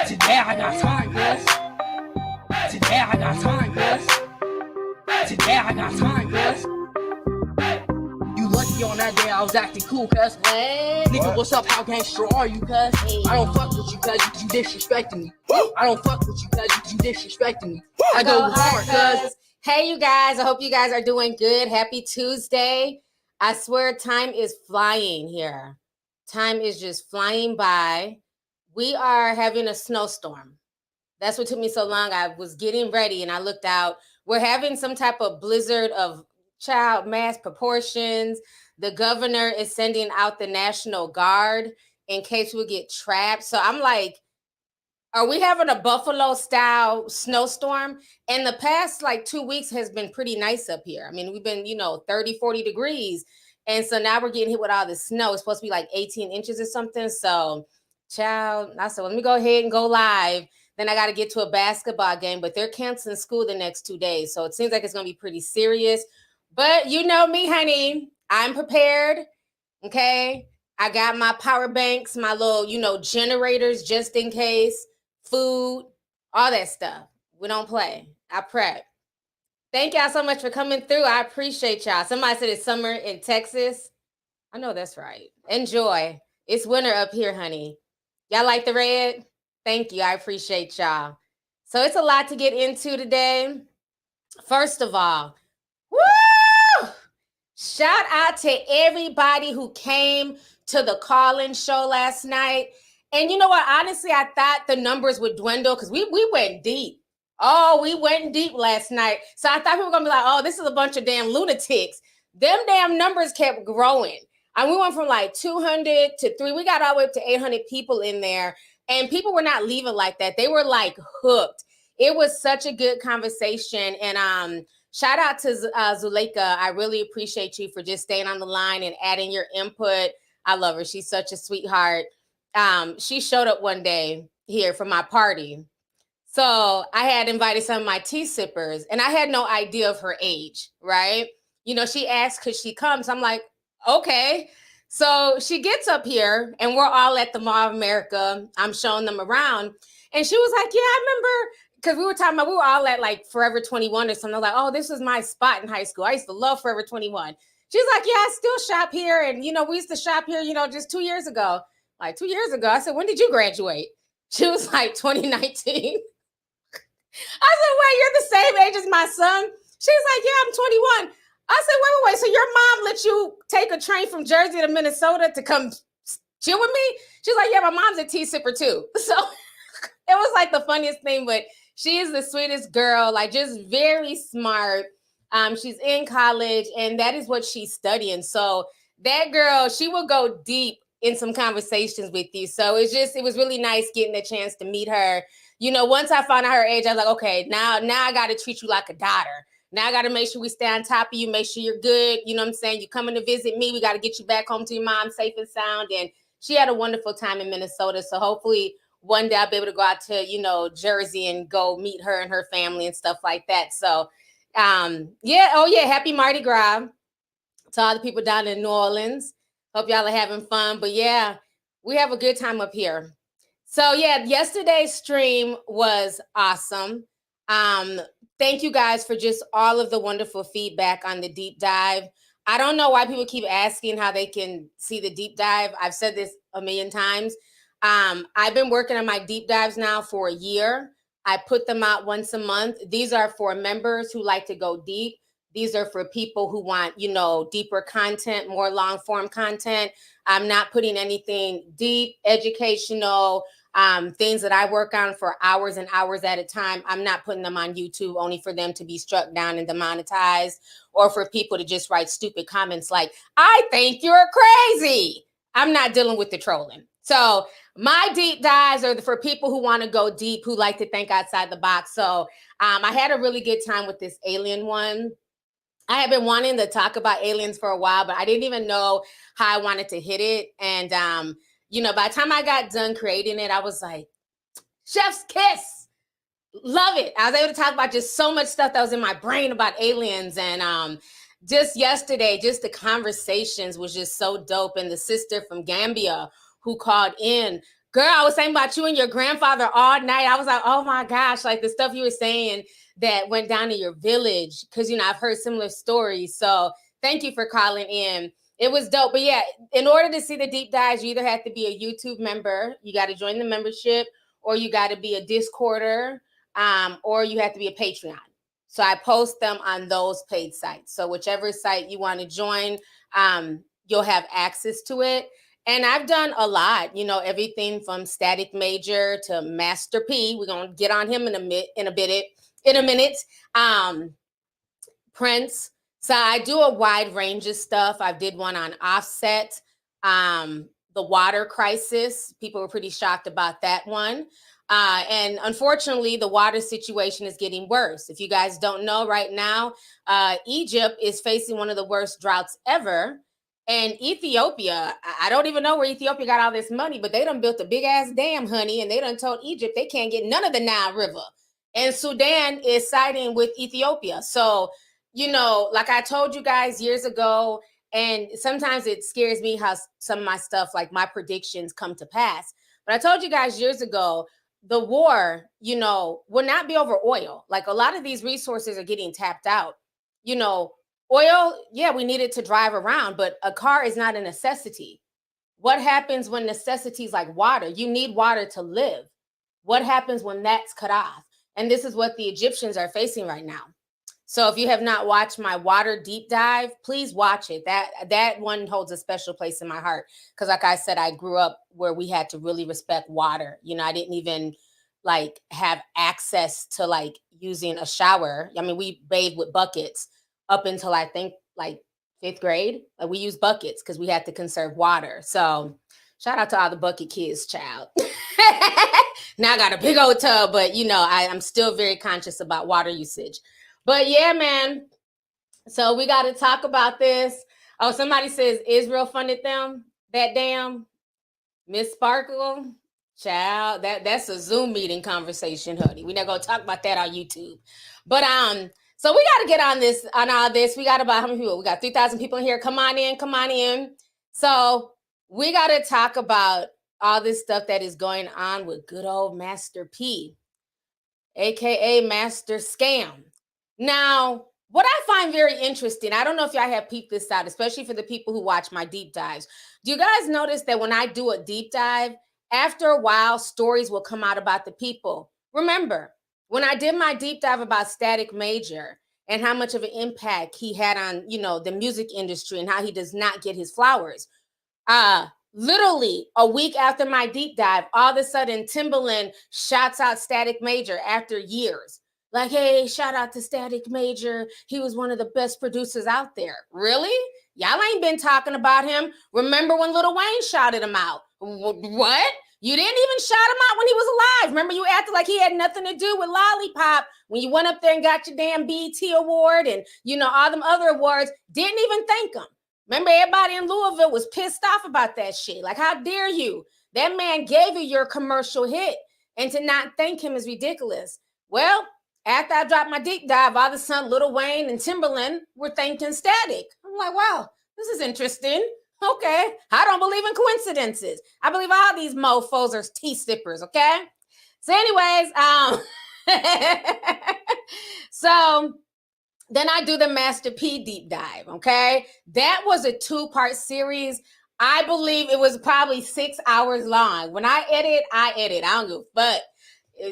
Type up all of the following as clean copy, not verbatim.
Today I got time, yes. Today I got time, yes. Today I got time, yes. You lucky on that day I was acting cool, cuz. Nigga, what's up? How gangster are you, cuz? I don't fuck with you, cuz you disrespecting me. I don't fuck with you, cuz you disrespecting me. I go hard, cuz. Hey, you guys. I hope you guys are doing good. Happy Tuesday. I swear time is flying here. Time is just flying by. We are having a snowstorm. That's what took me so long. I was getting ready and I looked out. We're having some type of blizzard of child mass proportions. The governor is sending out the National Guard in case we get trapped. So I'm like, are we having a Buffalo style snowstorm? And the past like 2 weeks has been pretty nice up here. I mean, we've been, 30, 40 degrees. And so now we're getting hit with all the snow. It's supposed to be like 18 inches or something. So child, I said, let me go ahead and go live. Then I got to get to a basketball game, but they're canceling school the next 2 days. So it seems like it's going to be pretty serious. But you know me, honey, I'm prepared. Okay. I got my power banks, my little, generators just in case, food, all that stuff. We don't play. I prep. Thank y'all so much for coming through. I appreciate y'all. Somebody said it's summer in Texas. I know that's right. Enjoy. It's winter up here, honey. Y'all like the red? Thank you. I appreciate y'all. So it's a lot to get into today. First of all, woo! Shout out to everybody who came to the call-in show last night. And you know what? Honestly, I thought the numbers would dwindle because we went deep. Oh, we went deep last night. So I thought people were going to be like, oh, this is a bunch of damn lunatics. Them damn numbers kept growing. And we went from like 200 to 3. We got all the way up to 800 people in there. And people were not leaving like that. They were like hooked. It was such a good conversation. And shout out to Zuleika. I really appreciate you for just staying on the line and adding your input. I love her. She's such a sweetheart. She showed up one day here for my party. So I had invited some of my tea sippers and I had no idea of her age, right? She asked, could she come? So I'm like, okay. So she gets up here and we're all at the Mall of America. I'm showing them around. And she was like, yeah, I remember, because we were talking about, we were all at like Forever 21 or something. Like, oh, this was my spot in high school. I used to love Forever 21. She's like, yeah, I still shop here. And, we used to shop here, just 2 years ago. Like 2 years ago. I said, when did you graduate? She was like 2019. I said, wait, you're the same age as my son? She's like, yeah, I'm 21. I said, wait. So your mom let you take a train from Jersey to Minnesota to come chill with me? She's like, yeah, my mom's a tea sipper too. So it was like the funniest thing, but she is the sweetest girl, like just very smart. She's in college and that is what she's studying. So that girl, she will go deep in some conversations with you. So it was really nice getting the chance to meet her. Once I found out her age, I was like, okay, now I got to treat you like a daughter. Now I got to make sure we stay on top of you, make sure you're good. You know what I'm saying? You coming to visit me. We got to get you back home to your mom safe and sound. And she had a wonderful time in Minnesota. So hopefully one day I'll be able to go out to, Jersey and go meet her and her family and stuff like that. So, yeah. Oh, yeah. Happy Mardi Gras to all the people down in New Orleans. Hope y'all are having fun. But, yeah, we have a good time up here. So, yeah, yesterday's stream was awesome. Thank you guys for just all of the wonderful feedback on the deep dive. I don't know why people keep asking how they can see the deep dive. I've said this a million times. I've been working on my deep dives now for a year. I put them out once a month. These are for members who like to go deep. These are for people who want, deeper content, more long form content. I'm not putting anything deep, educational, things that I work on for hours and hours at a time. I'm not putting them on YouTube only for them to be struck down and demonetized, or for people to just write stupid comments like, I think you're crazy. I'm not dealing with the trolling. So my deep dives are for people who want to go deep, who like to think outside the box. So I had a really good time with this alien one. I had been wanting to talk about aliens for a while, but I didn't even know how I wanted to hit it. And, by the time I got done creating it, I was like, chef's kiss. Love it. I was able to talk about just so much stuff that was in my brain about aliens. And just yesterday, just the conversations was just so dope. And the sister from Gambia who called in Girl, I was saying about you and your grandfather all night. I was like, oh my gosh, like the stuff you were saying that went down in your village. Because, you know, I've heard similar stories. So thank you for calling in. It was dope. But yeah, in order to see the deep dives, you either have to be a YouTube member, you got to join the membership, or you got to be a Discorder, or you have to be a Patreon. So I post them on those paid sites. So whichever site you want to join, you'll have access to it. And I've done a lot, you know, everything from Static Major to Master P. We're gonna get on him in a minute. Prince. So I do a wide range of stuff. I did one on Offset, the water crisis. People were pretty shocked about that one. And unfortunately, the water situation is getting worse. If you guys don't know, right now, Egypt is facing one of the worst droughts ever. And Ethiopia, I don't even know where Ethiopia got all this money, but they done built a big ass dam, honey, and they done told Egypt they can't get none of the Nile River. And Sudan is siding with Ethiopia. So, you know, like I told you guys years ago, and sometimes it scares me how some of my stuff, like my predictions, come to pass. But I told you guys years ago, the war, you know, will not be over oil. Like a lot of these resources are getting tapped out. You know, oil, yeah, we need it to drive around, but a car is not a necessity. What happens when necessities like water? You need water to live. What happens when that's cut off? And this is what the Egyptians are facing right now. So if you have not watched my water deep dive, please watch it. That one holds a special place in my heart. Because like I said, I grew up where we had to really respect water. You know, I didn't even like have access to like using a shower. I mean, we bathed with buckets up until I think like 5th grade. Like we used buckets because we had to conserve water. So shout out to all the bucket kids, child. Now I got a big old tub, but you know, I'm still very conscious about water usage. But yeah, man. So we got to talk about this. Oh, somebody says Israel funded them. That damn Miss Sparkle. Child, that's a Zoom meeting conversation, honey. We're not gonna talk about that on YouTube. But so we got to get on all this. We got about how many people? We got 3,000 people in here. Come on in. So we got to talk about all this stuff that is going on with good old Master P, aka Master Scam. Now, what I find very interesting, I don't know if y'all have peeped this out, especially for the people who watch my deep dives. Do you guys notice that when I do a deep dive, after a while, stories will come out about the people? Remember, when I did my deep dive about Static Major and how much of an impact he had on, you know, the music industry and how he does not get his flowers, literally a week after my deep dive, all of a sudden Timbaland shouts out Static Major after years. Like, hey, shout out to Static Major. He was one of the best producers out there. Really? Y'all ain't been talking about him. Remember when Lil Wayne shouted him out? What? You didn't even shout him out when he was alive. Remember you acted like he had nothing to do with Lollipop when you went up there and got your damn BET award and, you know, all them other awards. Didn't even thank him. Remember everybody in Louisville was pissed off about that shit. Like, how dare you? That man gave you your commercial hit, and to not thank him is ridiculous. Well, after I dropped my deep dive, all of a sudden Lil Wayne and Timbaland were thanking Static. I'm like, wow, this is interesting. Okay, I don't believe in coincidences. I believe all these mofos are tea sippers, okay? So anyways, so then I do the Master P deep dive, okay? That was a 2-part series. I believe it was probably 6 hours long. When I edit. I don't give a fuck.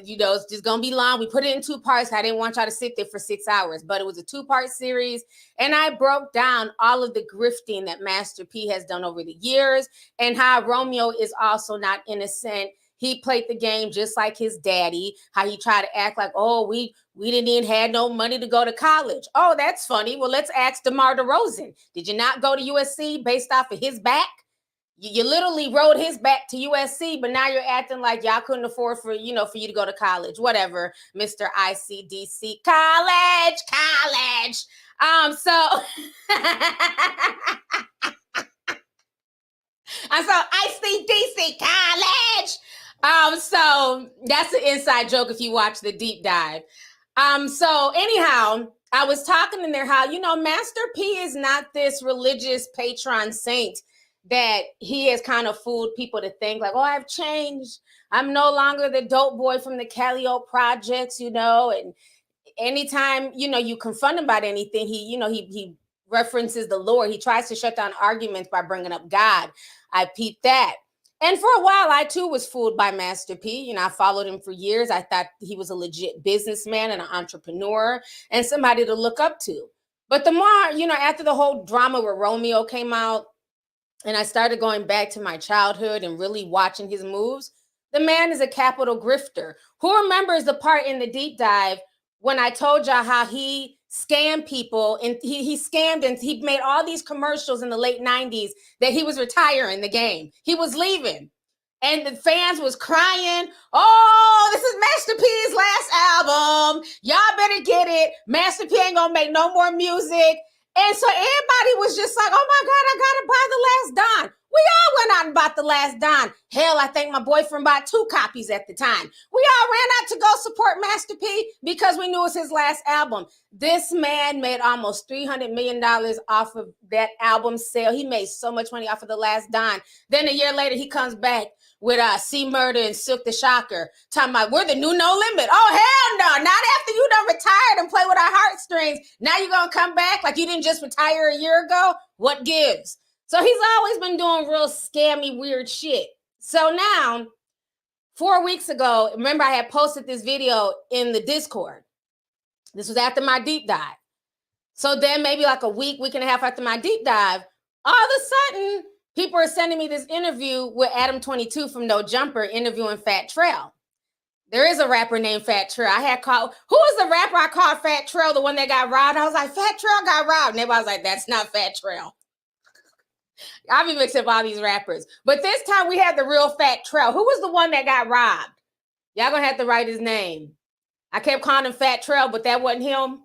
You know, it's just gonna be long. We put it in 2 parts. I didn't want y'all to sit there for 6 hours, but it was a 2-part series. And I broke down all of the grifting that Master P has done over the years and how Romeo is also not innocent. He played the game just like his daddy, how he tried to act like, oh, we didn't even have no money to go to college. Oh, that's funny. Well, let's ask DeMar DeRozan. Did you not go to USC based off of his back? You literally rode his back to USC, but now you're acting like y'all couldn't afford for you to go to college. Whatever, Mr. ICDC. College. So ICDC college. So that's an inside joke if you watch the deep dive. So anyhow, I was talking in there how, Master P is not this religious patron saint that he has kind of fooled people to think like, oh, I've changed. I'm no longer the dope boy from the Calliope projects, you know, and anytime, you know, you confront him about anything, he references the Lord. He tries to shut down arguments by bringing up God. I peeped that. And for a while, I too was fooled by Master P. You know, I followed him for years. I thought he was a legit businessman and an entrepreneur and somebody to look up to. But the more, you know, after the whole drama with Romeo came out, and I started going back to my childhood and really watching his moves, the man is a capital grifter. Who remembers the part in the deep dive when I told y'all how he scammed people and he scammed and he made all these commercials in the late 90s that he was retiring the game. He was leaving. And the fans was crying, oh, this is Master P's last album. Y'all better get it. Master P ain't gonna make no more music. And so everybody was just like, oh my God, I gotta buy the last Don. We all went out and bought the last Don. Hell, I think my boyfriend bought 2 copies at the time. We all ran out to go support Master P because we knew it was his last album. This man made almost $300 million off of that album sale. He made so much money off of the last Don. Then a year later, he comes back with C Murder and Silk the Shocker, talking about we're the new No Limit. Oh, hell no. Not after you done retired and play with our heartstrings. Now you're going to come back like you didn't just retire a year ago? What gives? So he's always been doing real scammy, weird shit. So now, 4 weeks ago, remember I had posted this video in the Discord. This was after my deep dive. So then maybe like a week and a half after my deep dive, all of a sudden, people are sending me this interview with Adam 22 from No Jumper interviewing Fat Trel. There is a rapper named Fat Trel. I had called, who was the rapper I called Fat Trel, the one that got robbed? I was like, Fat Trel got robbed. And everybody was like, that's not Fat Trel. I'll be mixing up all these rappers. But this time we had the real Fat Trel. Who was the one that got robbed? Y'all gonna have to write his name. I kept calling him Fat Trel, but that wasn't him.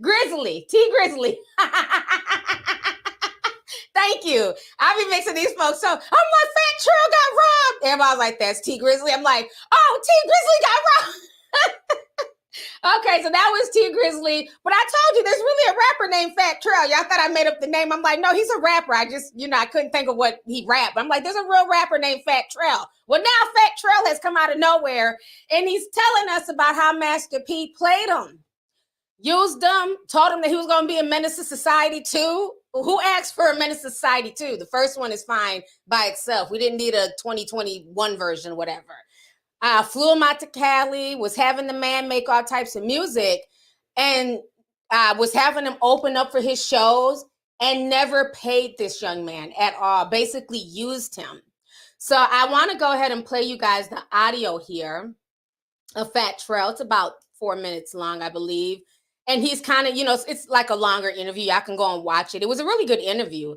Grizzly, T Grizzly. Thank you. I'll be mixing these folks. So I'm like, Fat Trel got robbed. Everybody's like, that's T Grizzly. I'm like, oh, T Grizzly got robbed. Okay, so that was T Grizzly. But I told you there's really a rapper named Fat Trel. Y'all thought I made up the name. I'm like, no, he's a rapper. I just, you know, I couldn't think of what he rapped. I'm like, there's a real rapper named Fat Trel. Well, now Fat Trel has come out of nowhere and he's telling us about how Master P played him. Used him, told him that he was going to be a menace to society too. Who asked for a menace to society too? The first one is fine by itself. We didn't need a 2021 version, whatever. Flew him out to Cali, was having the man make all types of music, and was having him open up for his shows and never paid this young man at all, basically used him. So I want to go ahead and play you guys the audio here of Fat Trel. It's about 4 minutes long, I believe. And he's kind of, you know, it's like a longer interview. I can go and watch it. It was a really good interview.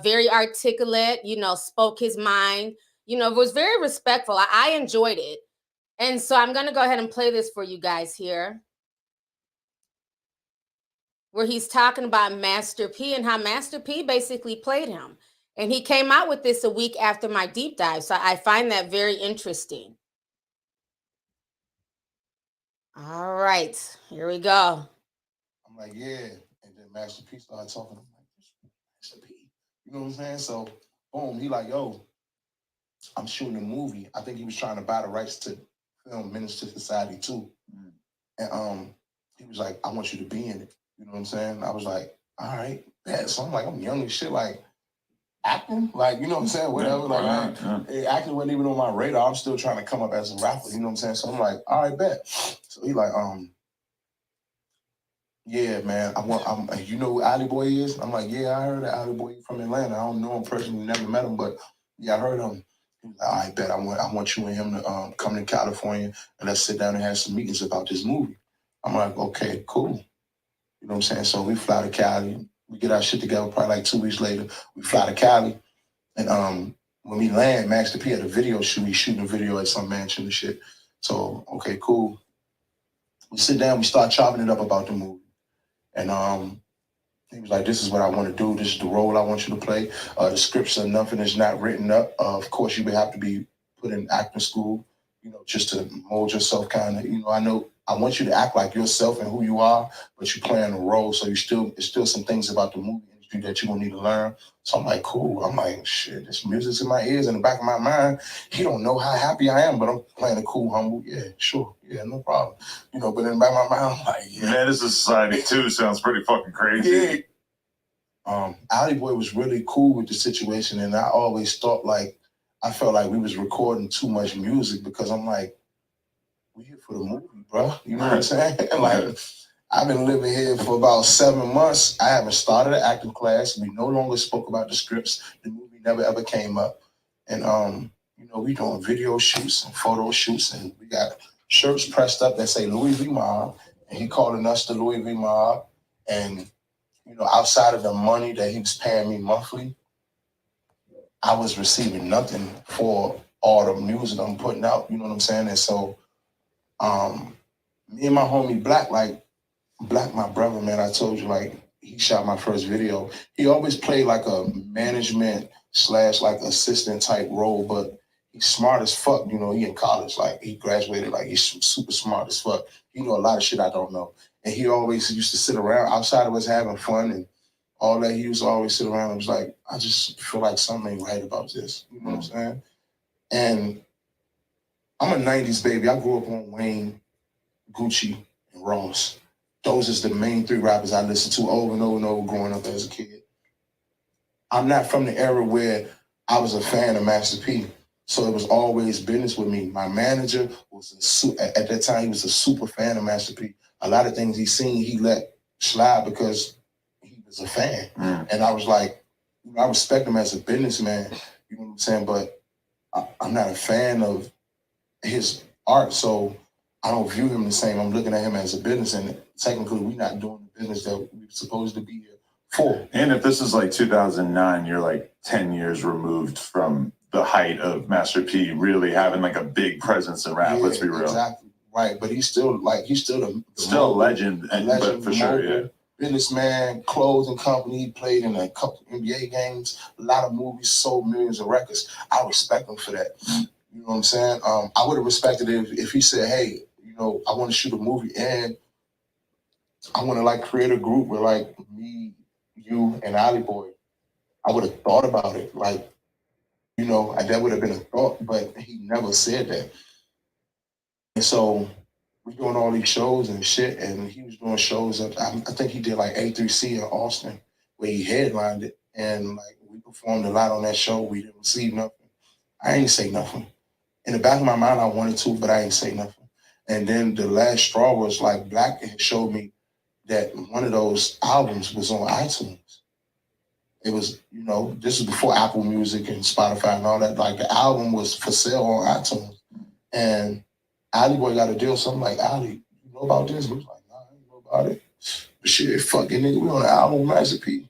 Very articulate, you know, spoke his mind. You know, was very respectful. I enjoyed it. And so I'm going to go ahead and play this for you guys here, where he's talking about Master P and how Master P basically played him. And he came out with this a week after my deep dive. So I find that very interesting. All right, here we go. I'm like, yeah. And then Master P started talking. I'm like, Master P. You know what I'm saying? So, boom, he like, yo, I'm shooting a movie. I think he was trying to buy the rights to film Menace to Society too. And he was like, I want you to be in it. You know what I'm saying? I was like, all right, bet. So I'm like, I'm young as shit, like acting, like, you know what I'm saying? Whatever. Acting wasn't even on my radar. I'm still trying to come up as a rapper, you know what I'm saying? So I'm like, all right, bet. So he like, yeah, man, you know who Ali Boy is? I'm like, yeah, I heard of Ali Boy from Atlanta. I don't know him personally, never met him, but yeah, I heard him. He was like, all right, bet. I want you and him to come to California and let's sit down and have some meetings about this movie. I'm like, okay, cool. You know what I'm saying? So we fly to Cali. We get our shit together probably like 2 weeks later. We fly to Cali. And when we land, Master P had a video shoot. He's shooting a video at some mansion and shit. So, okay, cool. We sit down. We start chopping it up about the movie. And he was like, this is what I want to do. This is the role I want you to play. The scripts are nothing is not written up. Of course, you would have to be put in acting school, you know, just to mold yourself kind of. You know, I want you to act like yourself and who you are, but you're playing a role. So it's still some things about the movie that you're gonna need to learn. So I'm like, cool. I'm like, shit, this music's in my ears, in the back of my mind. He don't know how happy I am, but I'm playing it cool, humble. Yeah, sure. Yeah, no problem. You know, but in the back of my mind, I'm like, yeah. Menace to Society too sounds pretty fucking crazy. Yeah. Alley Boy was really cool with the situation, and I always thought like, I felt like we was recording too much music because I'm like, we here for the movie, bro. You know what I'm saying? Like, I've been living here for about 7 months. I haven't started an acting class. We no longer spoke about the scripts. The movie never ever came up. And you know, we doing video shoots and photo shoots, and we got shirts pressed up that say Louis V Mob, and he calling us the Louis V Mob. And you know, outside of the money that he was paying me monthly, I was receiving nothing for all the music I'm putting out. You know what I'm saying? And so, me and my homie Black, my brother, man, I told you, like, he shot my first video. He always played like a management / like assistant type role, but he's smart as fuck. You know, he in college, like he graduated, like he's super smart as fuck. He know a lot of shit I don't know. And he always used to sit around outside of us having fun and all that. He used to always sit around and was like, I just feel like something ain't right about this. You know what I'm saying? And I'm a 90s baby. I grew up on Wayne, Gucci, and Ross. Those is the main 3 rappers I listened to over and over and over growing up as a kid. I'm not from the era where I was a fan of Master P, so it was always business with me. My manager was at that time, he was a super fan of Master P. A lot of things he seen, he let slide because he was a fan. And I was like, I respect him as a businessman, you know what I'm saying? But I'm not a fan of his art, so I don't view him the same. I'm looking at him as a business, and technically we're not doing the business that we're supposed to be here for. And if this is like 2009, you're like 10 years removed from the height of Master P really having like a big presence in rap, let's be real. Exactly, right. But he's still a legend, but for sure, yeah. Businessman, clothing company, he played in a couple NBA games, a lot of movies, sold millions of records. I respect him for that. You know what I'm saying? I would have respected it if he said, hey, you know, I want to shoot a movie and I want to like create a group with like me, you, and Alley Boy. I would have thought about it. Like, you know, that would have been a thought, but he never said that. And so we're doing all these shows and shit, and he was doing shows up. I think he did like A3C in Austin, where he headlined it. And like we performed a lot on that show. We didn't receive nothing. I ain't say nothing. In the back of my mind, I wanted to, but I ain't say nothing. And then the last straw was like Black had showed me that one of those albums was on iTunes. It was, you know, this was before Apple Music and Spotify and all that. Like the album was for sale on iTunes. And Alley Boy got a deal. So I'm like, Alley, you know about this? He was like, nah, I didn't know about it. But shit, fucking nigga, we on the album with Master P.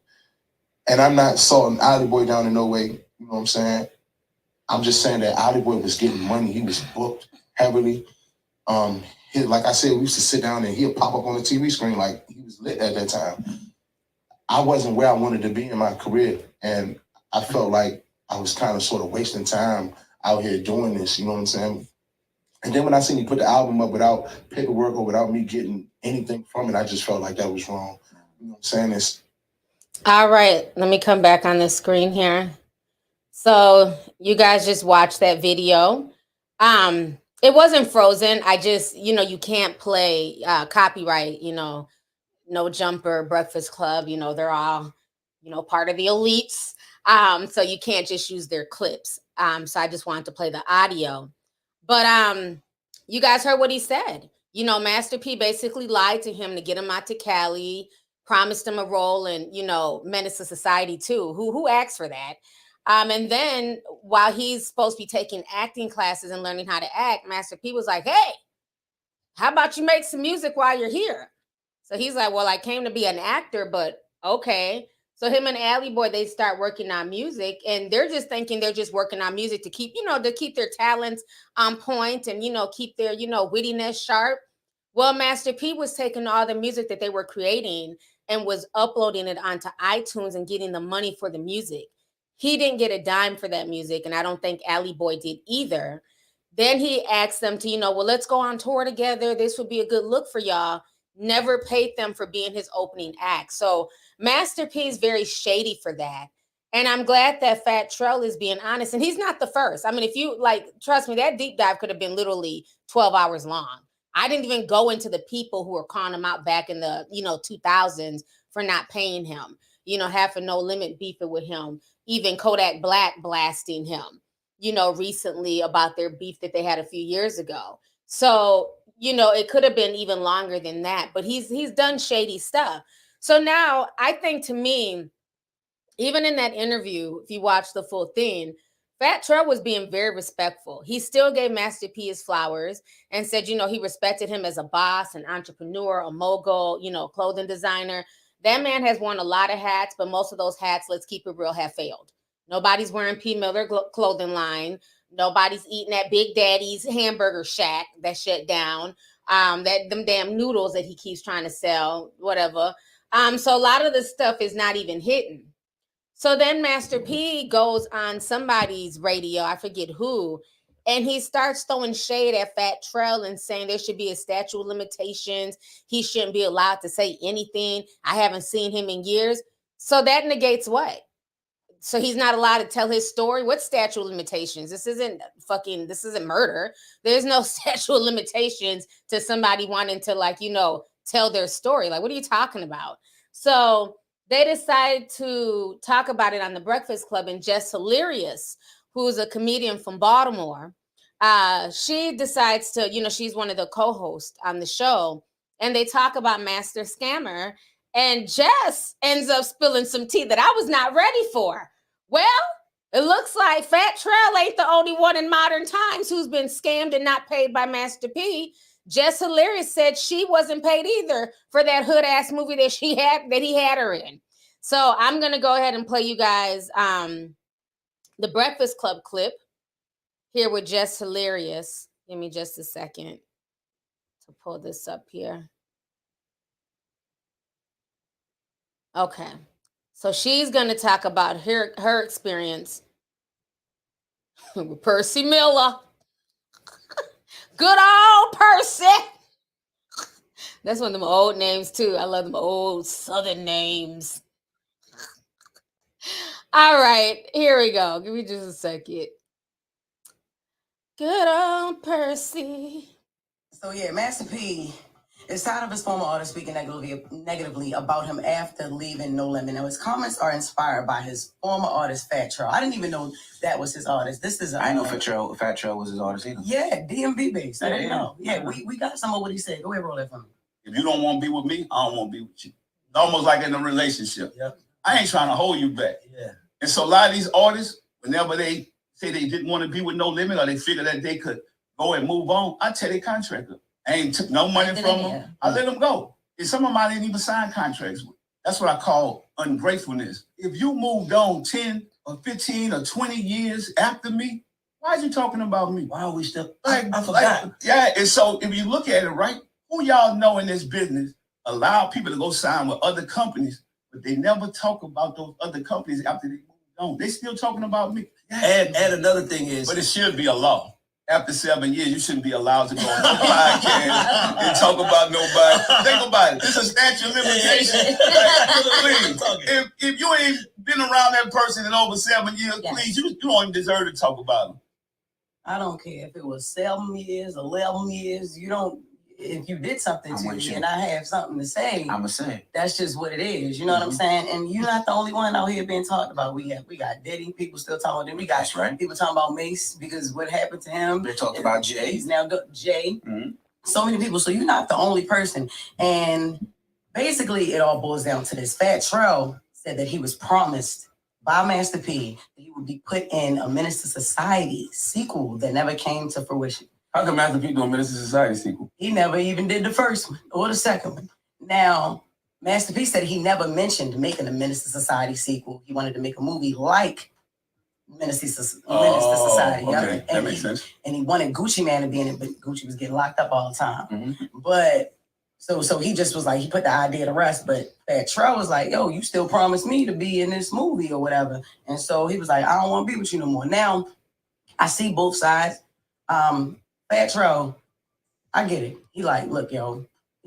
And I'm not salting Alley Boy down in no way, you know what I'm saying? I'm just saying that Alley Boy was getting money. He was booked heavily. Like I said, we used to sit down and he'll pop up on the TV screen like he was lit at that time. I wasn't where I wanted to be in my career, and I felt like I was kind of sort of wasting time out here doing this, you know what I'm saying? And then when I seen you put the album up without paperwork or without me getting anything from it, I just felt like that was wrong. You know what I'm saying? All right, let me come back on the screen here. So you guys just watched that video. It wasn't frozen. I just, you know, you can't play copyright, you know, No Jumper, Breakfast Club, you know, they're all, you know, part of the elites. So you can't just use their clips. So I just wanted to play the audio. But you guys heard what he said. You know, Master P basically lied to him to get him out to Cali, promised him a role in, you know, Menace to Society too. Who asked for that? And then while he's supposed to be taking acting classes and learning how to act, Master P was like, hey, how about you make some music while you're here? So he's like, well, I came to be an actor, but okay. So him and Alley Boy, they start working on music, and they're just thinking they're just working on music to keep, you know, to keep their talents on point and, you know, keep their, you know, wittiness sharp. Well, Master P was taking all the music that they were creating and was uploading it onto iTunes and getting the money for the music. He didn't get a dime for that music, and I don't think Alley Boy did either. Then he asked them to, you know, well, let's go on tour together. This would be a good look for y'all. never paid them for being his opening act. So Master P is very shady for that. And I'm glad that Fat Trel is being honest. And he's not the first. I mean, if you like, trust me, that deep dive could have been literally 12 hours long. I didn't even go into the people who were calling him out back in the, 2000s for not paying him, having No Limit beefing with him, even Kodak Black blasting him, recently about their beef that they had a few years ago. So, it could have been even longer than that, but he's done shady stuff. So now I think, to me, even in that interview, if you watch the full thing, Fat Trel was being very respectful. He still gave Master P his flowers and said, he respected him as a boss, an entrepreneur, a mogul, clothing designer. That man has worn a lot of hats, but most of those hats, let's keep it real, have failed. Nobody's wearing P. Miller clothing line. Nobody's eating at Big Daddy's hamburger shack that shut down. Them damn noodles that he keeps trying to sell, whatever. So a lot of the stuff is not even hitting. So then Master P goes on somebody's radio, I forget who, and he starts throwing shade at Fat Trel and saying there should be a statute of limitations. He shouldn't be allowed to say anything. I haven't seen him in years. So that negates what? So he's not allowed to tell his story? What statute of limitations? This isn't murder. There's no statute of limitations to somebody wanting to tell their story. Like, what are you talking about? So they decided to talk about it on the Breakfast Club, and Jess Hilarious, who's a comedian from Baltimore, she decides to, she's one of the co-hosts on the show, and they talk about Master Scammer, and Jess ends up spilling some tea that I was not ready for. Well, it looks like Fat Trel ain't the only one in modern times who's been scammed and not paid by Master P. Jess Hilarious said she wasn't paid either for that hood ass movie that he had her in. So I'm gonna go ahead and play you guys the Breakfast Club clip here with Jess Hilarious. Give me just a second to pull this up here. Okay, so she's gonna talk about her experience with Percy Miller. Good old Percy. That's one of them old names too. I love them old Southern names. All right, here we go. Give me just a second. Good old Percy. So yeah, Master P is tired of his former artist speaking negatively about him after leaving No Limit. Now his comments are inspired by his former artist Fat Trel. I didn't even know that was his artist. I know Fat Trel was his artist either. Yeah, DMV based. I didn't know. Yeah, we got some of what he said. Go ahead, roll that for me. If you don't want to be with me, I don't want to be with you. It's almost like in a relationship. Yep. I ain't trying to hold you back. Yeah. And so a lot of these artists, whenever they say they didn't want to be with No Limit or they figure that they could go and move on, I tear their contract up. I ain't took no money from them. I let them go. And some of them I didn't even sign contracts with. That's what I call ungratefulness. If you moved on 10 or 15 or 20 years after me, why are you talking about me? Why are we still? I forgot. Yeah, and so if you look at it, right, who y'all know in this business allow people to go sign with other companies, but they never talk about those other companies after they moved on. They still talking about me. And another thing is, but it should be a law. After 7 years, you shouldn't be allowed to go on no podcast and talk about nobody. Think about it. This is a statute of limitation. Please, if you ain't been around that person in over 7 years, please, you don't even deserve to talk about them. I don't care if it was 7 years, 11 years. You don't. If you did something to me and I have something to say, I'm gonna say that's just what it is. You know what I'm saying? And you're not the only one out here being talked about. We got Diddy, people still talking about him. We got people talking about Mace because what happened to him. They talked about Jay. He's now Jay. Mm-hmm. So many people. So you're not the only person. And basically, it all boils down to this. Fat Trel said that he was promised by Master P that he would be put in a Menace to Society sequel that never came to fruition. How come Master P doing Menace to Society sequel? He never even did the first one or the second one. Now, Master P said he never mentioned making a Menace to Society sequel. He wanted to make a movie like Menace to Society. Okay, that makes sense. And he wanted Gucci Man to be in it, but Gucci was getting locked up all the time. Mm-hmm. But so he just was like, he put the idea to rest. But Fat Trel was like, yo, you still promised me to be in this movie or whatever. And so he was like, I don't want to be with you no more. Now, I see both sides. Fat Trel, I get it. He like, look, yo,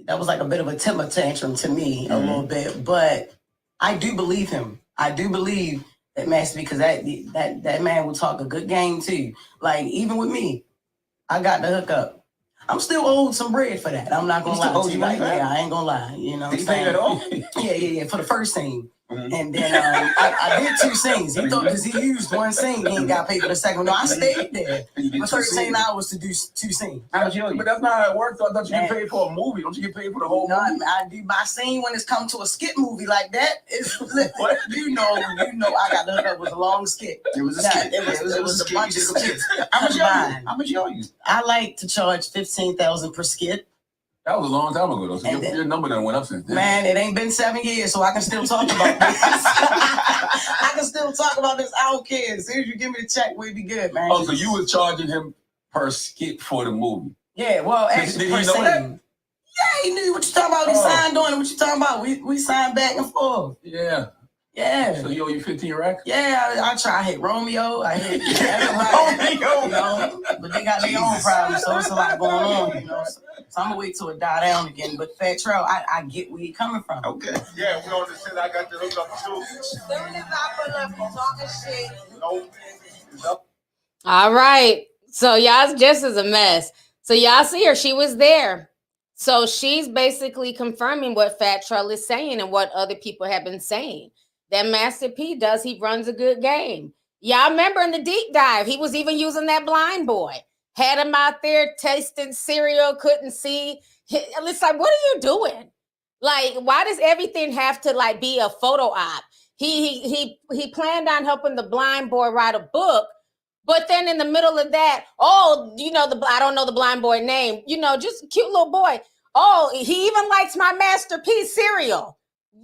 that was like a bit of a temper tantrum to me a little bit, but I do believe him. I do believe that Master, because that man will talk a good game too. Like even with me, I got the hookup. I'm still owed some bread for that. I'm not gonna lie to you. Like, yeah, I ain't gonna lie. You know, Did he pay at all? Yeah, for the first scene. And then I did 2 scenes. He thought because he used 1 scene, he ain't got paid for the second one. No, I stayed there for 13 hours to do 2 scenes. But that's not how it works. I thought you get paid for a movie. Don't you get paid for the whole movie? I do my scene when it's come to a skit movie like that. It's you know, I got the hookup with a long skit. It was a skit. It was a bunch of skits. How much y'all use? I like to charge $15,000 per skit. That was a long time ago, though. So your number done went up since then. Man, it ain't been 7 years, so I can still talk about this. I can still talk about this. I don't care. As soon as you give me the check, we'll be good, man. Oh, so you was charging him per skit for the movie? Yeah, well, actually, did he know that? Yeah, he knew what you talking about. He signed on it. What you talking about? We signed back and forth. Yeah. Yeah. So he owe you 15 racks? Yeah, I try. I hit Romeo. I hit everybody. You know, but they got their own problems, so it's a lot going on, you know. So I'm gonna wait till it die down again. But Fat Trel, I get where you're coming from. Okay. Yeah, we on the shit. I got the hookup too. Soon as I put up, you talking shit. Nope. All right. So y'all's Jess is a mess. So y'all see her. She was there. So she's basically confirming what Fat Trel is saying and what other people have been saying. That Master P he runs a good game. Y'all remember in the deep dive, he was even using that blind boy. Had him out there tasting cereal, couldn't see. It's like, what are you doing? Like, why does everything have to like be a photo op? He planned on helping the blind boy write a book, but then in the middle of that, I don't know the blind boy name, just a cute little boy. Oh, he even likes my Master P cereal.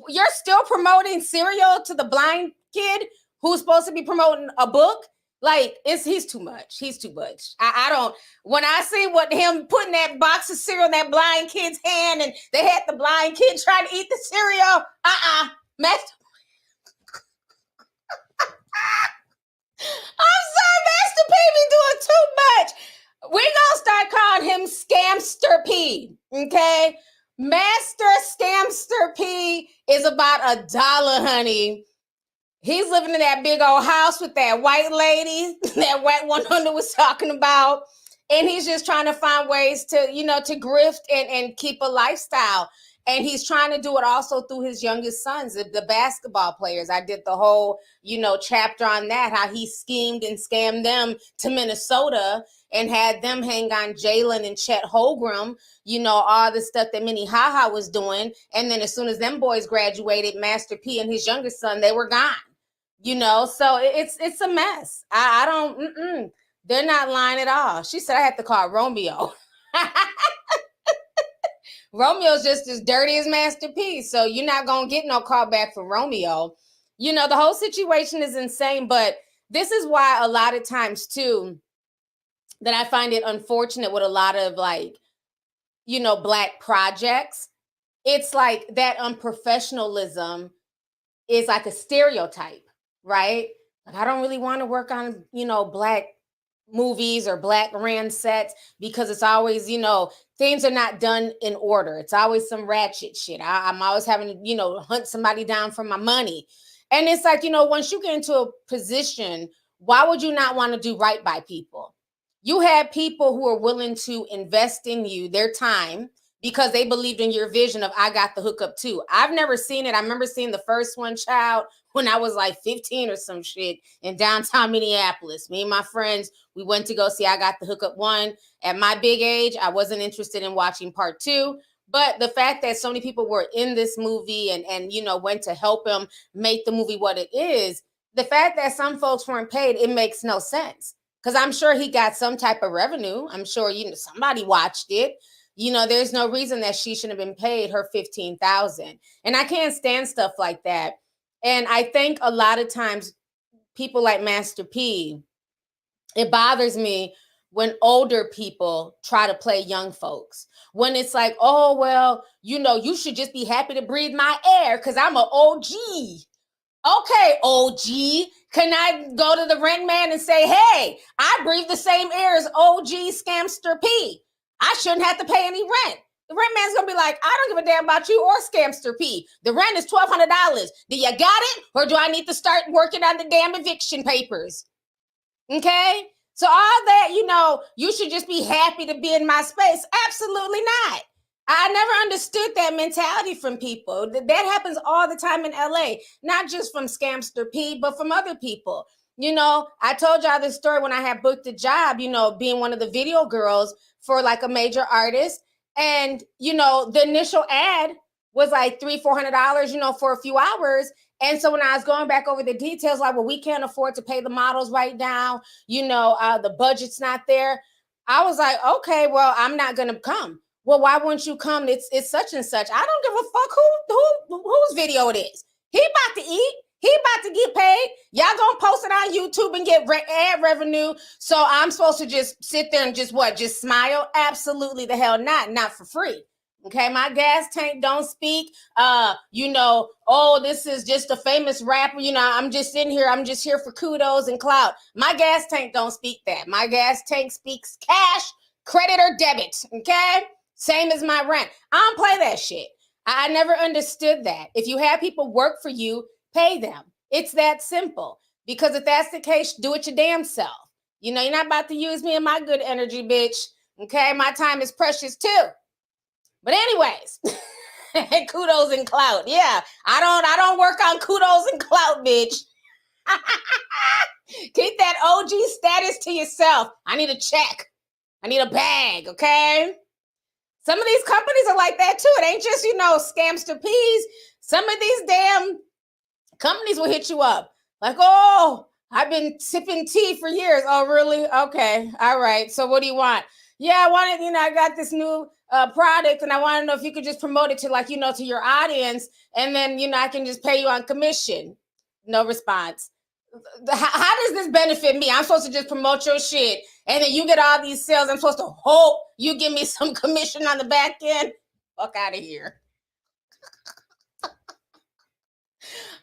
You're still promoting cereal to the blind kid who's supposed to be promoting a book? Like, he's too much. He's too much. I don't, when I see what him putting that box of cereal in that blind kid's hand and they had the blind kid trying to eat the cereal, Master. I'm sorry, Master P be doing too much. We're gonna start calling him Scamster P, okay? Master Scamster P is about $1, honey. He's living in that big old house with that white lady, that white 100 was talking about. And he's just trying to find ways to, to grift and keep a lifestyle. And he's trying to do it also through his youngest sons, the basketball players. I did the whole, chapter on that, how he schemed and scammed them to Minnesota and had them hang on Jalen and Chet Holmgren, all the stuff that Minnehaha was doing. And then as soon as them boys graduated, Master P and his youngest son, they were gone, So it's a mess. I don't, they're not lying at all. She said I had to call Romeo. Romeo's just as dirty as Master P, so you're not going to get no call back from Romeo. The whole situation is insane, but this is why a lot of times, too, that I find it unfortunate with a lot of, Black projects. It's like that unprofessionalism is like a stereotype, right? Like, I don't really want to work on, Black movies or Black ran sets because it's always, things are not done in order. It's always some ratchet shit. I'm always having to, hunt somebody down for my money. And it's like, once you get into a position, why would you not want to do right by people? You had people who are willing to invest in you, their time, because they believed in your vision of, I got the hookup too. I've never seen it. I remember seeing the first one, child, when I was like 15 or some shit in downtown Minneapolis. Me and my friends, we went to go see I Got the Hookup 1. At my big age, I wasn't interested in watching part 2. But the fact that so many people were in this movie and went to help him make the movie what it is, the fact that some folks weren't paid, it makes no sense. Because I'm sure he got some type of revenue. I'm sure somebody watched it. There's no reason that she shouldn't have been paid her $15,000. And I can't stand stuff like that. And I think a lot of times people like Master P, it bothers me when older people try to play young folks. When it's like, oh, well, you should just be happy to breathe my air because I'm an OG. Okay, OG. Can I go to the rent man and say, hey, I breathe the same air as OG Scamster P. I shouldn't have to pay any rent. The rent man's gonna be like, I don't give a damn about you or Scamster P. The rent is $1,200. Do you got it? Or do I need to start working on the damn eviction papers? Okay? So all that, you should just be happy to be in my space. Absolutely not. I never understood that mentality from people. That happens all the time in LA, not just from Scamster P, but from other people. I told y'all this story when I had booked a job, being one of the video girls for like a major artist. And, the initial ad was like $300-$400, for a few hours. And so when I was going back over the details, like, well, we can't afford to pay the models right now. The budget's not there. I was like, okay, well, I'm not going to come. Well, why wouldn't you come? It's such and such. I don't give a fuck whose video it is. He about to eat. He about to get paid. Y'all gonna post it on YouTube and get ad revenue. So I'm supposed to just sit there and just smile? Absolutely the hell not for free. Okay, my gas tank don't speak. This is just a famous rapper. I'm just in here. I'm just here for kudos and clout. My gas tank don't speak that. My gas tank speaks cash, credit, or debit. Okay, same as my rent. I don't play that shit. I never understood that. If you have people work for you, pay them. It's that simple. Because if that's the case, do it your damn self. You're not about to use me and my good energy, bitch. Okay, my time is precious too. But anyways, kudos and clout. Yeah, I don't work on kudos and clout, bitch. Keep that OG status to yourself. I need a check. I need a bag, okay? Some of these companies are like that too. It ain't just, Scamster P's. Some of these damn companies will hit you up. Like, oh, I've been sipping tea for years. Oh, really? Okay. All right. So what do you want? Yeah, I wanted, I got this new product and I want to know if you could just promote it to to your audience. And then, I can just pay you on commission. No response. How does this benefit me? I'm supposed to just promote your shit and then you get all these sales. I'm supposed to hope you give me some commission on the back end. Fuck out of here.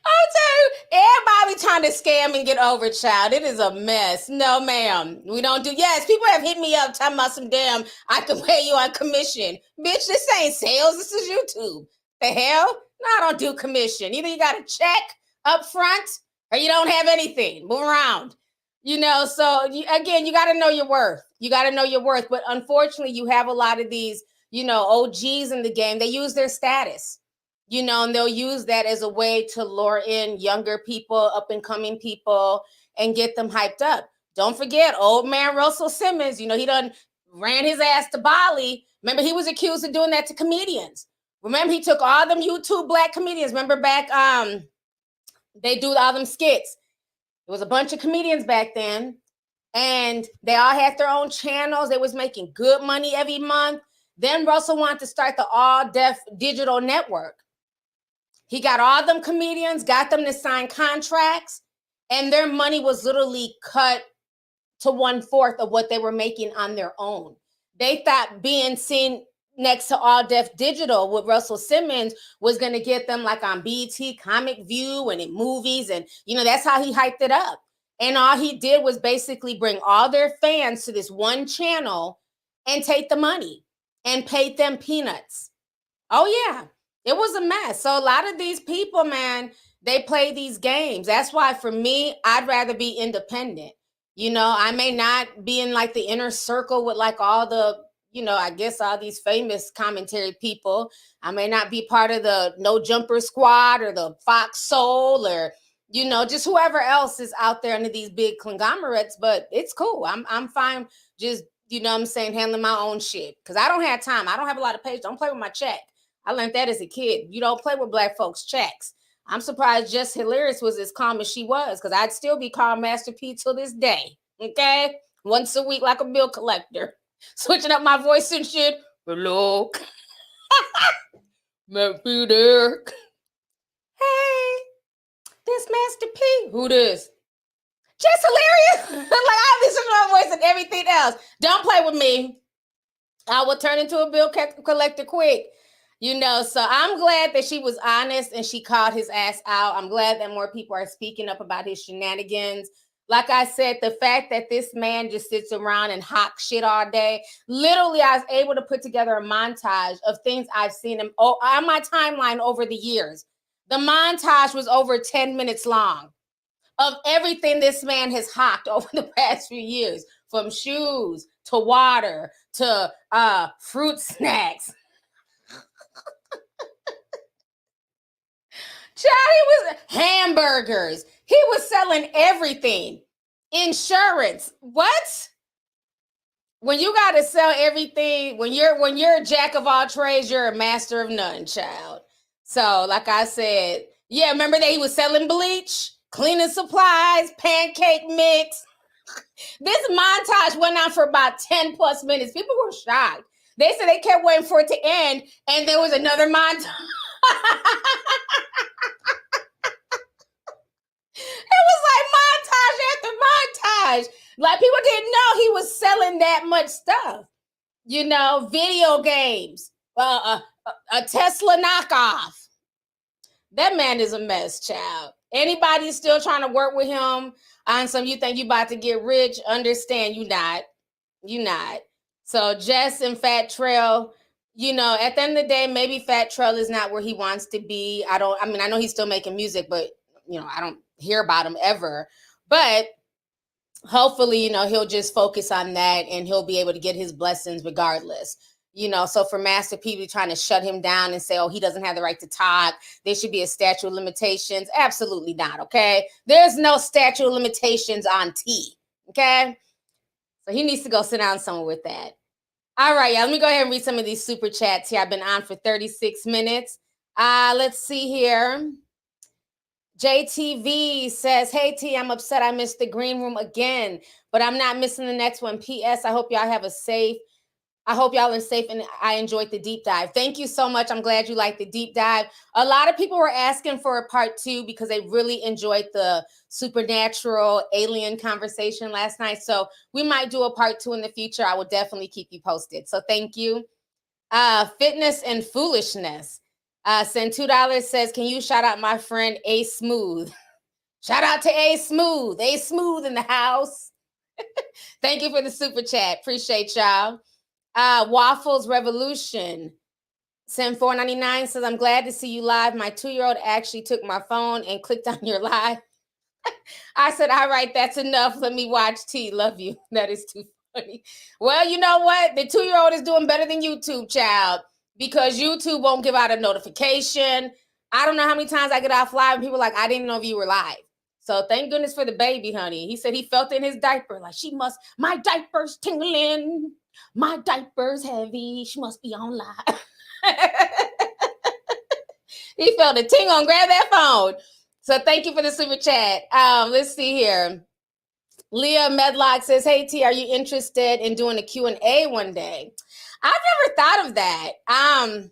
I'll tell you, everybody trying to scam and get over, child. It is a mess. No, ma'am. We don't do. Yes, people have hit me up talking about some damn, I can pay you on commission. Bitch, this ain't sales. This is YouTube. The hell? No, I don't do commission. Either you got a check up front or you don't have anything. Move around. So again, you got to know your worth. You got to know your worth. But unfortunately, you have a lot of these, OGs in the game. They use their status. And they'll use that as a way to lure in younger people, up and coming people, and get them hyped up. Don't forget, old man Russell Simmons, he done ran his ass to Bali. Remember, he was accused of doing that to comedians. Remember, he took all them YouTube black comedians. Remember back, they do all them skits. There was a bunch of comedians back then, and they all had their own channels. They was making good money every month. Then Russell wanted to start the All Deaf Digital Network. He got all them comedians, got them to sign contracts, and their money was literally cut to 1/4 of what they were making on their own. They thought being seen next to All Deaf Digital with Russell Simmons was going to get them like on BET, Comic View, and in movies. And, that's how he hyped it up. And all he did was basically bring all their fans to this one channel and take the money and paid them peanuts. Oh, yeah. It was a mess. So a lot of these people, man, they play these games. That's why for me, I'd rather be independent. I may not be in like the inner circle with like all the, I guess all these famous commentary people. I may not be part of the No Jumper Squad or the Fox Soul or, just whoever else is out there under these big conglomerates, but it's cool. I'm fine just, handling my own shit because I don't have time. I don't have a lot of patience. Don't play with my check. I learned that as a kid. You don't play with black folks' checks. I'm surprised Jess Hilarious was as calm as she was because I'd still be called Master P till this day. Okay? Once a week like a bill collector. Switching up my voice and shit. Hello. Master P there. Hey, this Master P. Who this? Jess Hilarious. Like I have this my voice and everything else. Don't play with me. I will turn into a bill collector quick. So I'm glad that she was honest and she called his ass out. I'm glad that more people are speaking up about his shenanigans. Like I said, the fact that this man just sits around and hawk shit all day, literally, I was able to put together a montage of things I've seen him on my timeline over the years. The montage was over 10 minutes long of everything this man has hawked over the past few years, from shoes to water to fruit snacks. Charlie was hamburgers. He was selling everything. Insurance. What? When you got to sell everything, when you're a jack of all trades, you're a master of none, child. So, like I said, yeah, remember that he was selling bleach, cleaning supplies, pancake mix. This montage went on for about 10 plus minutes. People were shocked. They said they kept waiting for it to end, and there was another montage. It was like montage after montage. Like, people didn't know he was selling that much stuff. You know, video games, a Tesla knockoff. That man is a mess, child. Anybody still trying to work with him on some, you think you about to get rich, understand you not. You not. So Jess and Fat Trel, you know, at the end of the day, maybe Fat Trel is not where he wants to be. I know he's still making music, but, you know, I don't hear about him ever. But hopefully, you know, he'll just focus on that and he'll be able to get his blessings regardless. You know, so for Master P trying to shut him down and say, oh, he doesn't have the right to talk, there should be a statute of limitations. Absolutely not, okay? There's no statute of limitations on T, okay? So he needs to go sit down somewhere with that. All right, y'all, let me go ahead and read some of these super chats here. I've been on for 36 minutes. Let's see here. JTV says, hey, T, I'm upset I missed the green room again, but I'm not missing the next one. P.S. I hope y'all are safe and I enjoyed the deep dive. Thank you so much. I'm glad you liked the deep dive. A lot of people were asking for a part 2 because they really enjoyed the supernatural alien conversation last night. So we might do a part 2 in the future. I will definitely keep you posted. So thank you. Fitness and Foolishness. Send $2, says, can you shout out my friend A Smooth? Shout out to A Smooth. A Smooth in the house. Thank you for the super chat. Appreciate y'all. Waffles Revolution. Send $4.99, says, I'm glad to see you live. My 2-year-old actually took my phone and clicked on your live. I said, all right, that's enough. Let me watch T. Love you. That is too funny. Well, you know what? The 2-year-old is doing better than YouTube, child, because YouTube won't give out a notification. I don't know how many times I get off live and people are like, I didn't know if you were live. So thank goodness for the baby, honey. He said he felt it in his diaper. Like, my diaper's tingling. My diaper's heavy. She must be on live. He felt a tingle and grabbed that phone. So thank you for the super chat. Let's see here. Leah Medlock says, hey, T, are you interested in doing a Q&A one day? I've never thought of that. I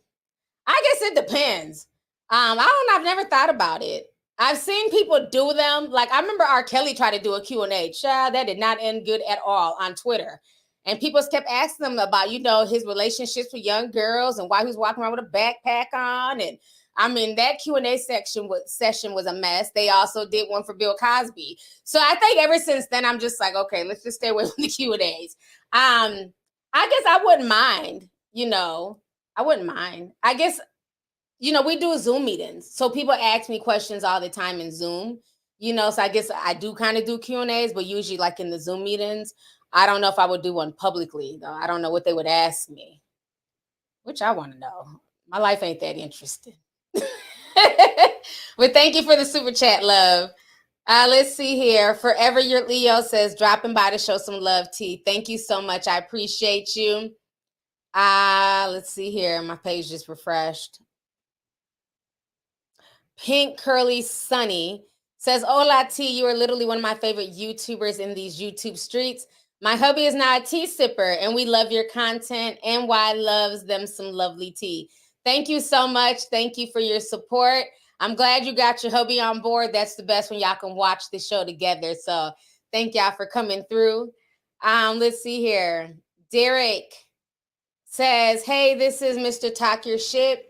guess it depends. I don't know. I've never thought about it. I've seen people do them. Like, I remember R. Kelly tried to do a Q&A. Child, that did not end good at all on Twitter. And people kept asking them about, you know, his relationships with young girls and why he was walking around with a backpack on. And I mean, that Q&A session was a mess. They also did one for Bill Cosby. So I think ever since then, I'm just like, okay, let's just stay away from the Q&As. I guess I wouldn't mind, you know. I wouldn't mind. I guess, you know, we do Zoom meetings. So people ask me questions all the time in Zoom, you know. So I guess I do kind of do Q&As, but usually like in the Zoom meetings. I don't know if I would do one publicly, though. I don't know what they would ask me, which I want to know. My life ain't that interesting. But thank you for the super chat, love. Let's see here. Forever Your Leo says, dropping by to show some love, T. Thank you so much. I appreciate you. Let's see here. My page just refreshed. Pink Curly Sunny says, hola, T. You are literally one of my favorite YouTubers in these YouTube streets. My hubby is now a tea sipper, and we love your content. NY loves them some lovely tea. Thank you so much. Thank you for your support. I'm glad you got your hubby on board. That's the best when y'all can watch the show together. So thank y'all for coming through. Let's see here. Derek says, hey, this is Mr. Talk Your Shit.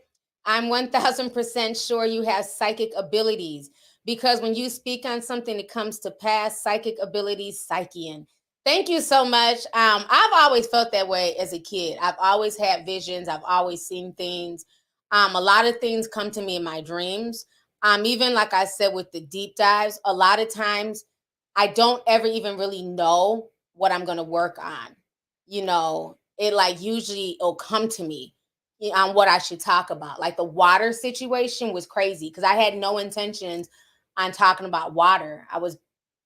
I'm 1000% sure you have psychic abilities. because when you speak on something, it comes to pass. Psychic abilities, Psychian. Thank you so much. I've always felt that way as a kid. I've always had visions. I've always seen things. A lot of things come to me in my dreams. Even like I said with the deep dives, a lot of times I don't ever even really know what I'm going to work on. You know, it like usually it'll come to me on what I should talk about. Like the water situation was crazy because I had no intentions on talking about water. I was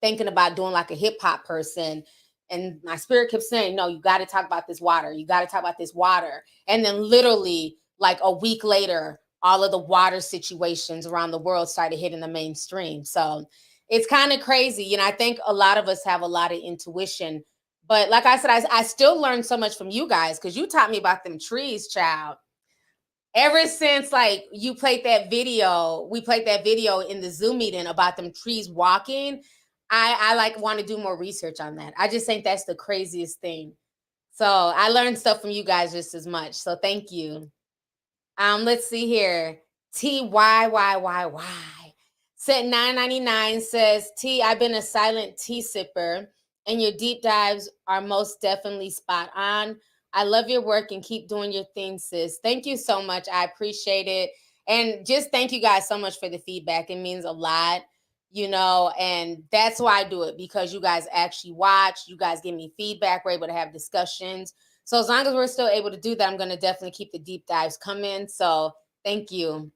thinking about doing like a hip hop person. And my spirit kept saying, no, you got to talk about this water. You got to talk about this water. And then literally like a week later, all of the water situations around the world started hitting the mainstream. So it's kind of crazy. You know, I think a lot of us have a lot of intuition. But like I said, I still learned so much from you guys because you taught me about them trees, child. Ever since like you played that video, we played that video in the Zoom meeting about them trees walking. I like want to do more research on that. I just think that's the craziest thing. So I learned stuff from you guys just as much. So thank you. Let's see here. TYYYY. Set $9.99 says, T, I've been a silent tea sipper, and your deep dives are most definitely spot on. I love your work and keep doing your thing, sis. Thank you so much. I appreciate it. And just thank you guys so much for the feedback. It means a lot, you know, and that's why I do it, because you guys actually watch, you guys give me feedback, we're able to have discussions. So as long as we're still able to do that, I'm going to definitely keep the deep dives coming. So thank you.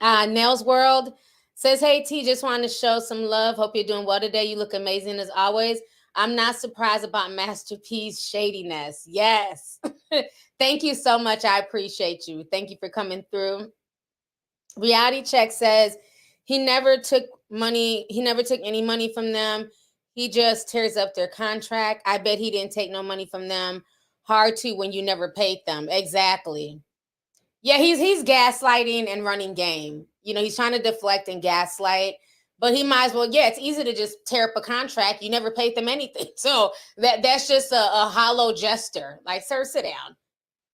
Nails World says, hey, T, just wanted to show some love. Hope you're doing well today. You look amazing as always. I'm not surprised about Master P's shadiness. Yes. Thank you so much. I appreciate you. Thank you for coming through. Reality Check says he never took money. He never took any money from them. He just tears up their contract. I bet he didn't take no money from them. Hard to when you never paid them. Exactly. Yeah, he's gaslighting and running game. You know, he's trying to deflect and gaslight, but he might as well. Yeah, it's easy to just tear up a contract. You never paid them anything. So that's just a hollow gesture. Like, sir, sit down.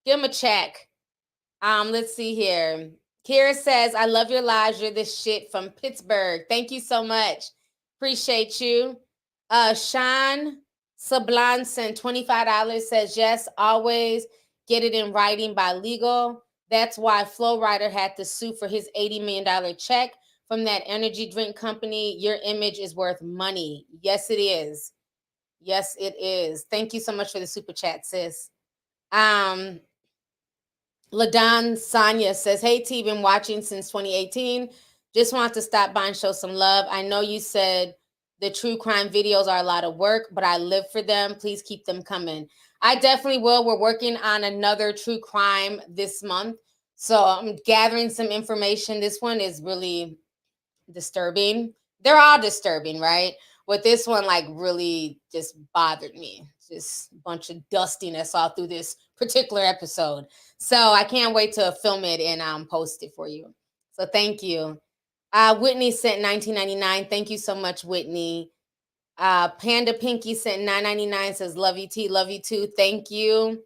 Give him a check. Let's see here. Kira says, I love your lives. You're the shit from Pittsburgh. Thank you so much. Appreciate you. Sean Sablanson, $25 says, yes, always get it in writing by legal. That's why Flo Rida had to sue for his $80 million check from that energy drink company. Your image is worth money. Yes, it is. Yes, it is. Thank you so much for the super chat, sis. LaDon Sonia says, hey, T, been watching since 2018. Just want to stop by and show some love. I know you said the true crime videos are a lot of work, but I live for them. Please keep them coming. I definitely will. We're working on another true crime this month. So I'm gathering some information. This one is really disturbing. They're all disturbing, right? But this one like really just bothered me. Just a bunch of dustiness all through this particular episode. So I can't wait to film it and post it for you. So thank you. Whitney sent $19.99. Thank you so much, Whitney. Panda Pinky sent $9.99. Says, love you, T. Love you too. Thank you.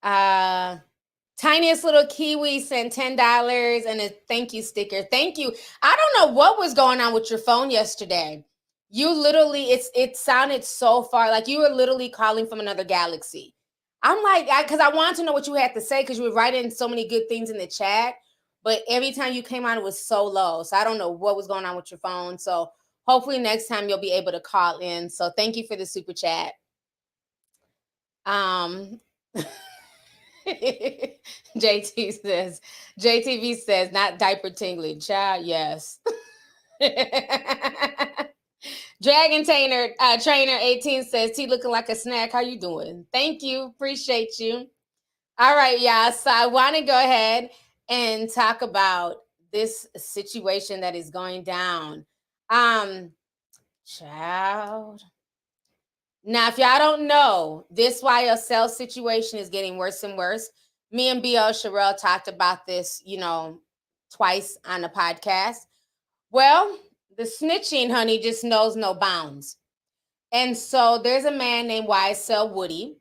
Tiniest Little Kiwi sent $10 and a thank you sticker. Thank you. I don't know what was going on with your phone yesterday. You literally, it sounded so far, like you were literally calling from another galaxy. I'm like, because I wanted to know what you had to say because you were writing so many good things in the chat. But every time you came on, it was so low. So I don't know what was going on with your phone. So hopefully next time you'll be able to call in. So thank you for the super chat. JTV says, not diaper tingling. Child, yes. Dragon Trainer 18 says, T looking like a snack. How you doing? Thank you. Appreciate you. All right, y'all. So I want to go ahead and talk about this situation that is going down. Child. Now, if y'all don't know, this YSL situation is getting worse and worse. Me and B.O. Sherelle talked about this, twice on the podcast. Well, the snitching, honey, just knows no bounds. And so there's a man named YSL Woody,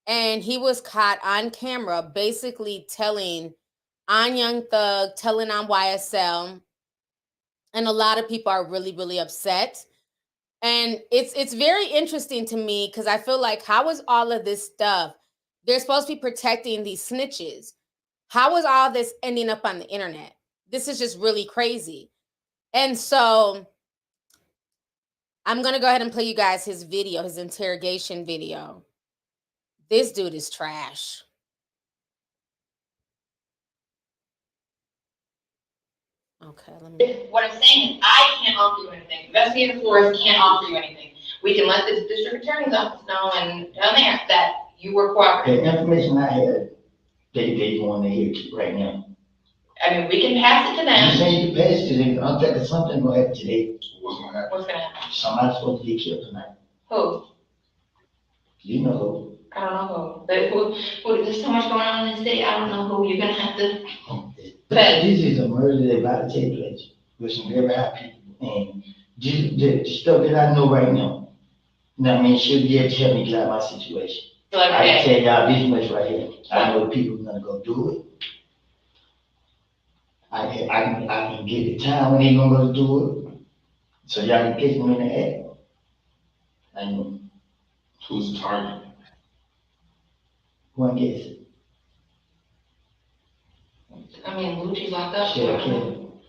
and he was caught on camera basically telling on Young Thug, telling on YSL And a lot of people are really, really upset. And it's very interesting to me because I feel like, how is all of this stuff? They're supposed to be protecting these snitches. How is all this ending up on the internet? This is just really crazy. And so I'm going to go ahead and play you guys his video, his interrogation video. This dude is trash. Okay, let me. What I'm saying is, I can't offer you anything. Investigator Flores can't offer you anything. We can let the district attorney's office know and down there that you were cooperating. The information I had, they want to hear right now. I mean, we can pass it to You them. say you pass to them, I'm thinking something gonna happen today. What's gonna happen? What's gonna happen? Somebody's supposed to get killed tonight. Who? You know I don't know who. But who? There's so much going on in the city. I don't know who. You're gonna have to. who. But- This is a murder that about to take place with some very high people. And just the stuff that I know right now, I mean, she'll be able to help me get out of my situation. Like, I can okay. tell y'all this much right here. I know people are gonna go do it. I can get the time when they gonna go do it. So y'all can catch them in the act. I know. Who's the target? One guess. I mean, Lucci's locked up. Share kill.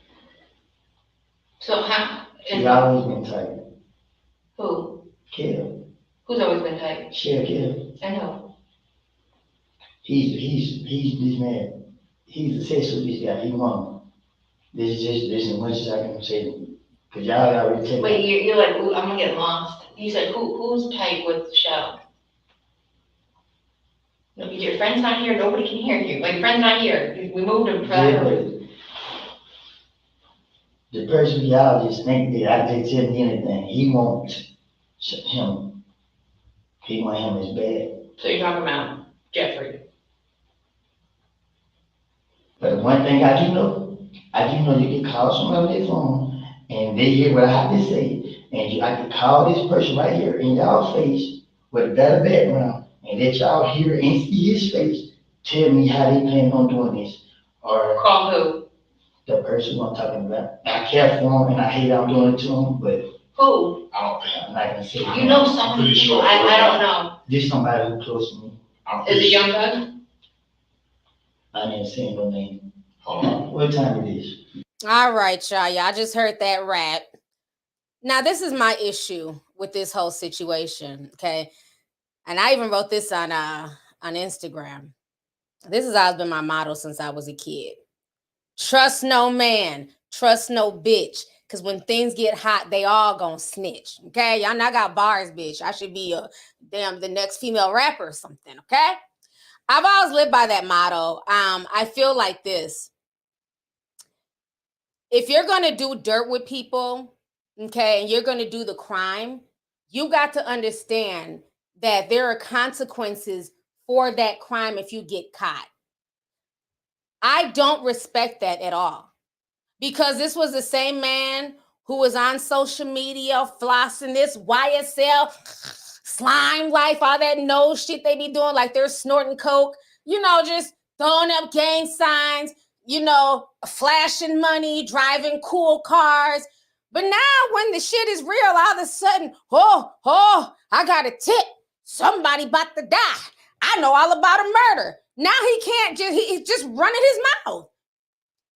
So how? He always been tight. Who? Kill. Who's always been tight? Share kill. I know. He's this man. He's obsessed with this guy. He won. This is as much as I can say. Cause y'all already take. Wait, you're like, ooh, I'm gonna get lost. You said who's tight with Shell? No, your friend's not here. Nobody can hear you. Like, your friend's not here. We moved him. The person y'all just think that I just tell me anything. He wants him. He want him as bad. So you're talking about Jeffrey. But one thing I do know you can call somebody on their phone and they hear what I have to say. And I can call this person right here in y'all face with a better background and let y'all hear and see his face. Tell me how they plan on doing this. Or Call who? the person I'm talking about. I care for him and I hate I'm doing it to him, but Who? I don't think. I'm not gonna say. You know so many people. I don't know. This somebody who close to me. Is it Young Thug? I ain't saying no name. Hold on. What time it is? All right, y'all just heard that rap. Now, this is my issue with this whole situation, okay? And I even wrote this on Instagram. This has always been my motto since I was a kid. Trust no man, trust no bitch. Because when things get hot, they all gonna snitch, okay? Y'all know I got bars, bitch. I should be the next female rapper or something, okay? I've always lived by that motto. I feel like this. If you're going to do dirt with people, okay, and you're going to do the crime, you got to understand that there are consequences for that crime if you get caught. I don't respect that at all because this was the same man who was on social media flossing this YSL slime life, all that nose shit they be doing like they're snorting coke, just throwing up gang signs, flashing money, driving cool cars. But now when the shit is real, all of a sudden, I got a tip. Somebody about to die. I know all about a murder. Now he can't he's just running his mouth.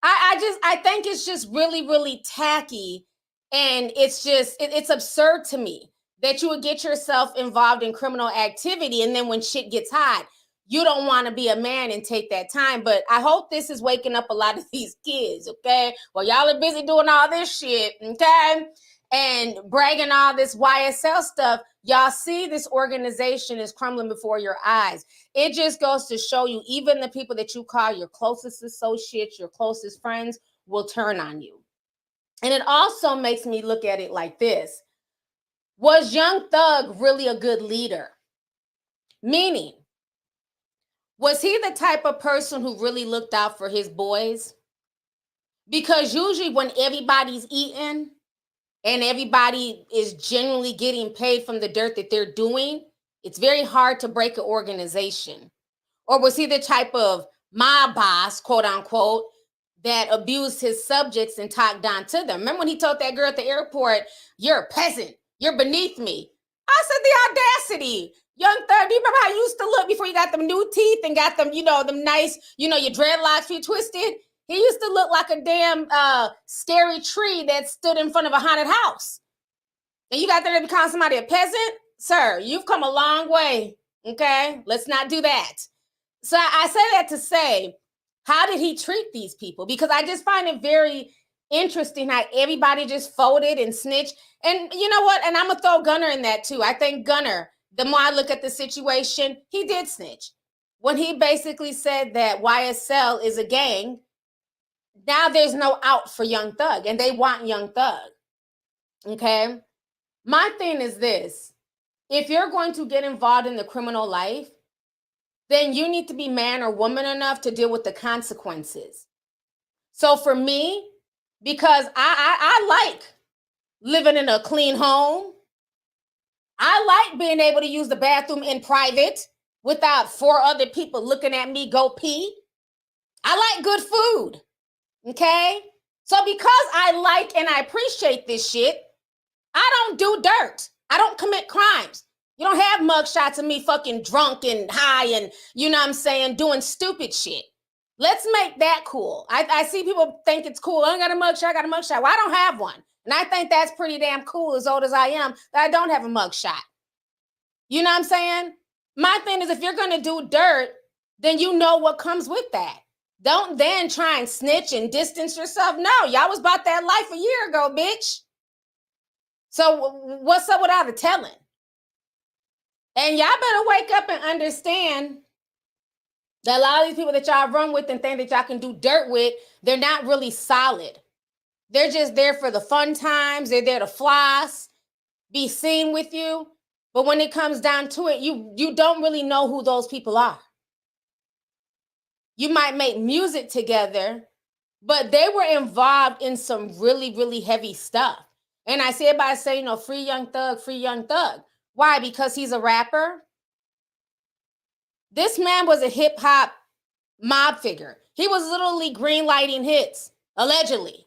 I think it's just really, really tacky. And it's absurd to me that you would get yourself involved in criminal activity. And then when shit gets hot, you don't want to be a man and take that time. But I hope this is waking up a lot of these kids, okay? Well, y'all are busy doing all this shit, okay? And bragging all this YSL stuff. Y'all see this organization is crumbling before your eyes. It just goes to show you, even the people that you call your closest associates, your closest friends, will turn on you. And it also makes me look at it like this. Was Young Thug really a good leader? Meaning, was he the type of person who really looked out for his boys? Because usually when everybody's eating and everybody is genuinely getting paid from the dirt that they're doing, it's very hard to break an organization. Or was he the type of mob boss, quote unquote, that abused his subjects and talked down to them. Remember when he told that girl at the airport, "You're a peasant, you're beneath me." I said, the audacity. Young Thug, do you remember how you used to look before you got them new teeth and got them, them nice, your dreadlocks you twisted? He used to look like a damn scary tree that stood in front of a haunted house. And you got there to become somebody a peasant? Sir, you've come a long way, okay? Let's not do that. So I say that to say, how did he treat these people? Because I just find it very interesting how everybody just folded and snitched. And you know what? And I'm going to throw Gunner in that too. I think Gunner, the more I look at the situation, he did snitch. When he basically said that YSL is a gang, now there's no out for Young Thug, and they want Young Thug. Okay? My thing is this. If you're going to get involved in the criminal life, then you need to be man or woman enough to deal with the consequences. So for me, because I like living in a clean home, I like being able to use the bathroom in private without 4 other people looking at me go pee. I like good food, okay? So because I like and I appreciate this shit, I don't do dirt. I don't commit crimes. You don't have mugshots of me fucking drunk and high and, doing stupid shit. Let's make that cool. I see people think it's cool. I got a mugshot, Well, I don't have one. And I think that's pretty damn cool, as old as I am, that I don't have a mugshot. You know what I'm saying? My thing is, if you're going to do dirt, then you know what comes with that. Don't then try and snitch and distance yourself. No, y'all was about that life a year ago, bitch. So what's up without a telling? And y'all better wake up and understand that a lot of these people that y'all run with and think that y'all can do dirt with, they're not really solid. They're just there for the fun times. They're there to floss, be seen with you. But when it comes down to it, you don't really know who those people are. You might make music together, but they were involved in some really, really heavy stuff. And I say it by saying, free Young Thug, free Young Thug. Why? Because he's a rapper? This man was a hip hop mob figure. He was literally green lighting hits, allegedly.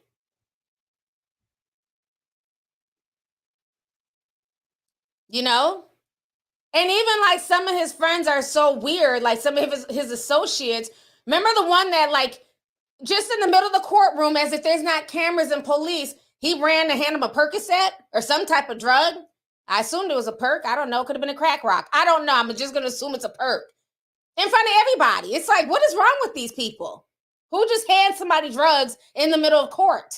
And even like some of his friends are so weird, like some of his associates. Remember the one that just in the middle of the courtroom, as if there's not cameras and police, he ran to hand him a Percocet or some type of drug. I assumed it was a perk. I don't know. Could have been a crack rock. I don't know. I'm just going to assume it's a perk. In front of everybody. It's like, what is wrong with these people? Who just hands somebody drugs in the middle of court?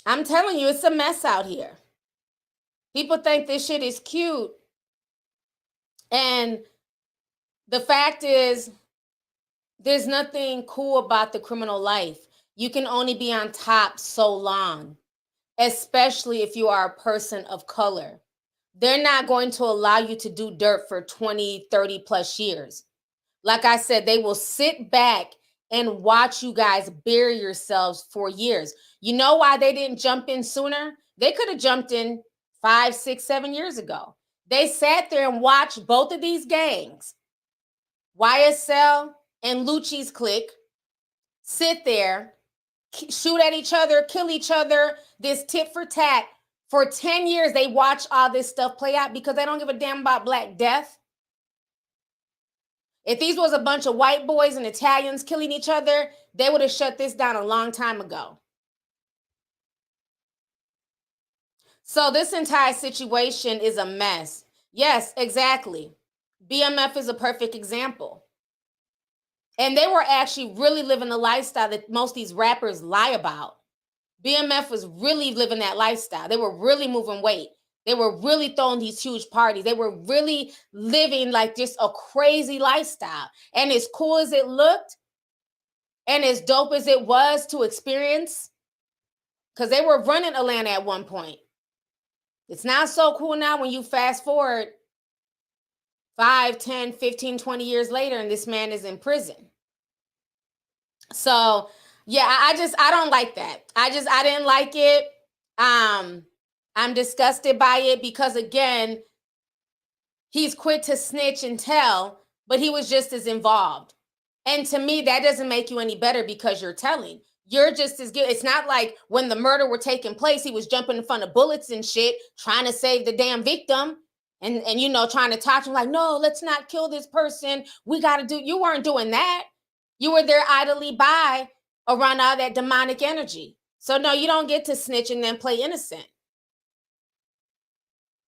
I'm telling you, it's a mess out here. People think this shit is cute. And the fact is, there's nothing cool about the criminal life. You can only be on top so long, especially if you are a person of color. They're not going to allow you to do dirt for 20, 30 plus years. Like I said, they will sit back and watch you guys bury yourselves for years. You know why they didn't jump in sooner? They could have jumped in 5, 6, 7 years ago. They sat there and watched both of these gangs, YSL and Lucci's clique, sit there, shoot at each other, kill each other, this tit for tat. For 10 years, they watch all this stuff play out because they don't give a damn about Black death. If these was a bunch of white boys and Italians killing each other, they would have shut this down a long time ago. So this entire situation is a mess. Yes, exactly. BMF is a perfect example. And they were actually really living the lifestyle that most of these rappers lie about. BMF was really living that lifestyle. They were really moving weight. They were really throwing these huge parties. They were really living like just a crazy lifestyle. And as cool as it looked, and as dope as it was to experience, because they were running Atlanta at one point. It's not so cool now when you fast forward 5, 10, 15, 20 years later, and this man is in prison. So, yeah, I don't like that. I didn't like it. I'm disgusted by it because, again, he's quick to snitch and tell, but he was just as involved. And to me, that doesn't make you any better because you're telling. You're just as good. It's not like when the murder were taking place, he was jumping in front of bullets and shit, trying to save the damn victim. And you know, trying to talk to him like, no, let's not kill this person. We got to do, you weren't doing that. You were there idly by around all that demonic energy. So no, you don't get to snitch and then play innocent.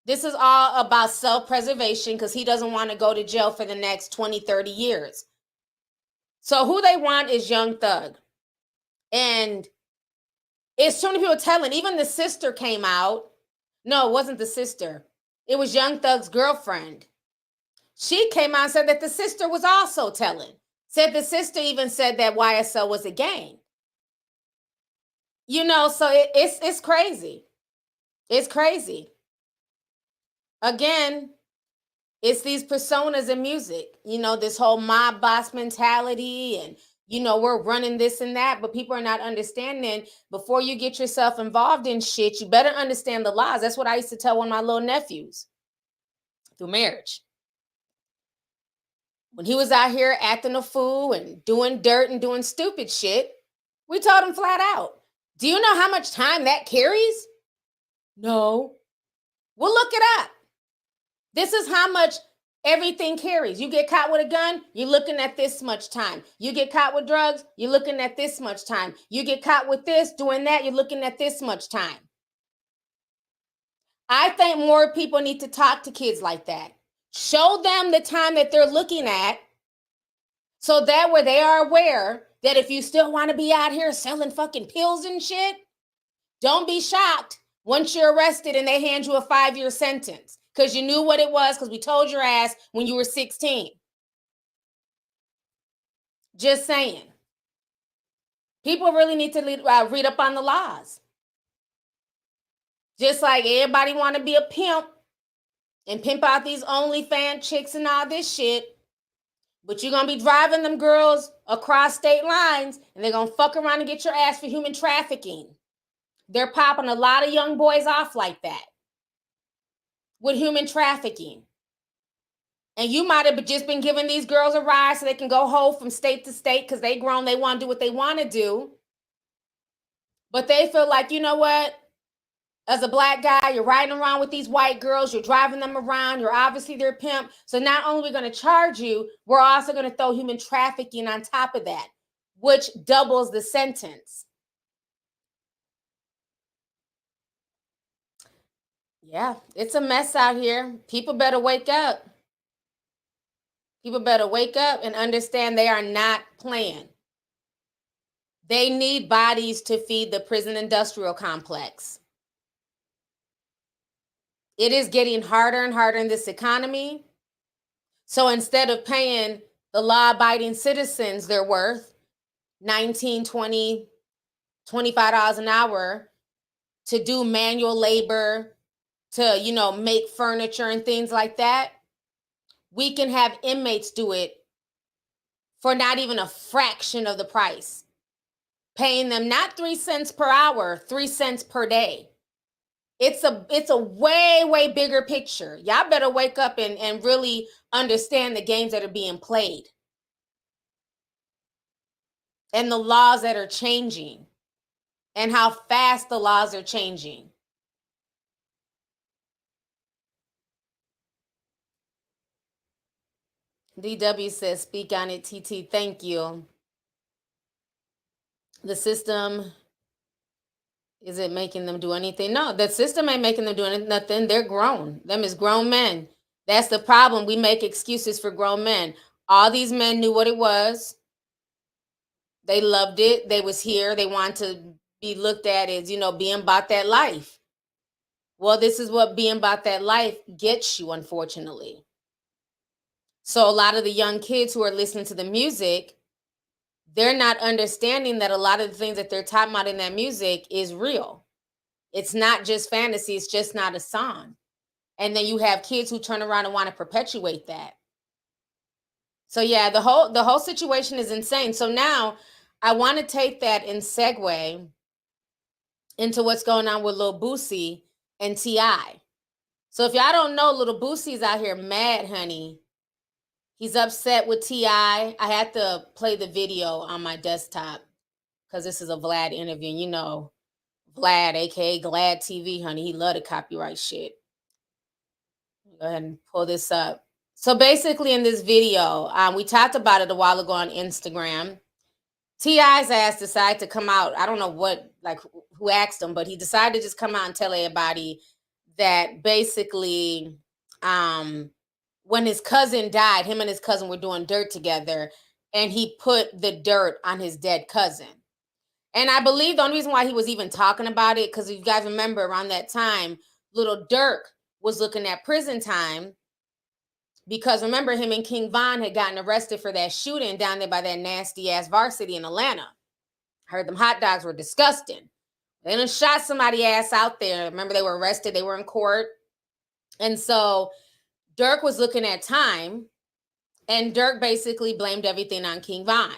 This is all about self-preservation because he doesn't want to go to jail for the next 20, 30 years. So who they want is Young Thug. And it's too many people telling. Even the sister came out. No, it wasn't the sister. It was Young Thug's girlfriend. She came out and said that the sister was also telling. Said the sister even said that YSL was a gang. You know, so it's crazy. It's crazy. Again, it's these personas in music. You know, this whole mob boss mentality and, you know, we're running this and that, but people are not understanding. Before you get yourself involved in shit, you better understand the laws. That's what I used to tell one of my little nephews through marriage. When he was out here acting a fool and doing dirt and doing stupid shit, we told him flat out, do you know how much time that carries? No. Well, look it up. This is how much everything carries. You get caught with a gun, you're looking at this much time. You get caught with drugs, you're looking at this much time. You get caught with this, doing that, you're looking at this much time. I think more people need to talk to kids like that. Show them the time that they're looking at so that way they are aware that if you still want to be out here selling fucking pills and shit, don't be shocked once you're arrested and they hand you a 5-year sentence. Because you knew what it was, because we told your ass when you were 16. Just saying. People really need to read up on the laws. Just like everybody want to be a pimp and pimp out these OnlyFans chicks and all this shit. But you're going to be driving them girls across state lines and they're going to fuck around and get your ass for human trafficking. They're popping a lot of young boys off like that. With human trafficking. And you might have just been giving these girls a ride so they can go home from state to state because they grown, they want to do what they want to do. But they feel like, you know what? As a black guy, you're riding around with these white girls, you're driving them around, you're obviously their pimp. So not only are we going to charge you, we're also going to throw human trafficking on top of that, which doubles the sentence. Yeah, it's a mess out here. People better wake up. People better wake up and understand they are not playing. They need bodies to feed the prison industrial complex. It is getting harder and harder in this economy. So instead of paying the law-abiding citizens their worth, $19, $20, $25 an hour to do manual labor, to, you know, make furniture and things like that, we can have inmates do it for not even a fraction of the price. Paying them not 3 cents per hour, 3 cents per day. It's a way, way bigger picture. Y'all better wake up and really understand the games that are being played. And the laws that are changing. And how fast the laws are changing. DW says, speak on it, TT. Thank you. The system, is it making them do anything? No, the system ain't making them do nothing. They're grown. Them is grown men. That's the problem. We make excuses for grown men. All these men knew what it was. They loved it. They was here. They wanted to be looked at as, you know, being about that life. Well, this is what being about that life gets you, unfortunately. So a lot of the young kids who are listening to the music, they're not understanding that a lot of the things that they're talking about in that music is real. It's not just fantasy. It's just not a song. And then you have kids who turn around and want to perpetuate that. So yeah, the whole situation is insane. So now I want to take that and segue into what's going on with Lil Boosie and T.I. So if y'all don't know, Lil Boosie's out here mad, honey, He's upset with T.I. I had to play the video on my desktop because this is a Vlad interview. And you know, Vlad, aka Glad TV, honey, he love the copyright shit. Go ahead and pull this up. So basically in this video, we talked about it a while ago on Instagram. T.I.'s ass decided to come out. I don't know what, like, who asked him, but he decided to just come out and tell everybody that basically when his cousin died, him and his cousin were doing dirt together, and he put the dirt on his dead cousin. And I believe the only reason why he was even talking about it, because if you guys remember around that time, Little Dirk was looking at prison time, because remember, him and King Von had gotten arrested for that shooting down there by that nasty ass Varsity in Atlanta. Heard them hot dogs were disgusting. They done shot somebody ass out there. Remember, they were arrested. They were in court. And so Dirk was looking at time, and Dirk basically blamed everything on King Von.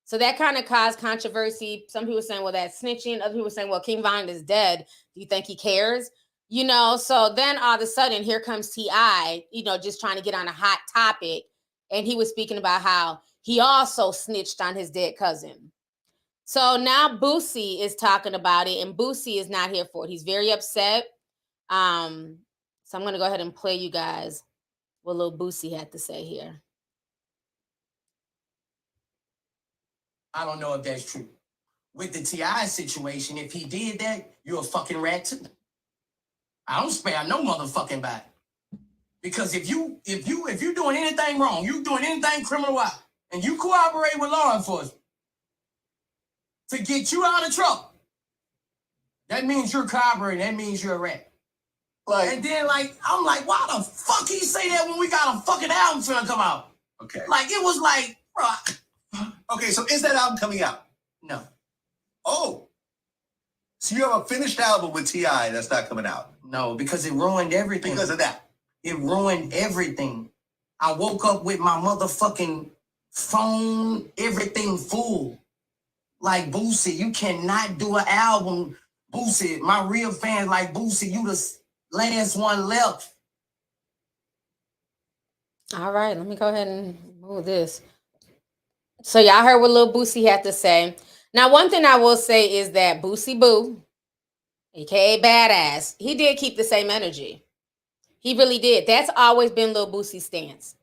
So that kind of caused controversy. Some people saying, well, that's snitching. Other people saying, well, King Von is dead. Do you think he cares? You know, so then all of a sudden, here comes T.I., you know, just trying to get on a hot topic. And he was speaking about how he also snitched on his dead cousin. So now Boosie is talking about it, and Boosie is not here for it. He's very upset. So I'm going to go ahead and play you guys what little Boosie had to say here. I don't know if that's true. With the T.I. situation, if he did that, you're a fucking rat too. I don't spare no motherfucking body. Because if you doing anything wrong, you doing anything criminal out, and you cooperate with law enforcement to get you out of trouble, that means you're cooperating. That means you're a rat. Like, and then, like, I'm like, why the fuck he say that when we got a fucking album finna come out? okay. Like, it was like, bro. Okay, so is that album coming out? No. Oh. So you have a finished album with T.I. that's not coming out? No, because it ruined everything. Because of that? It ruined everything. I woke up with my motherfucking phone, everything full. Like, Boosie, you cannot do an album. Boosie, my real fans like Boosie, you the last one left. All right, let me go ahead and move this. So y'all heard what Lil Boosie had to say. Now, one thing I will say is that Boosie Boo, aka Badass, he did keep the same energy. He really did. That's always been Lil Boosie's stance.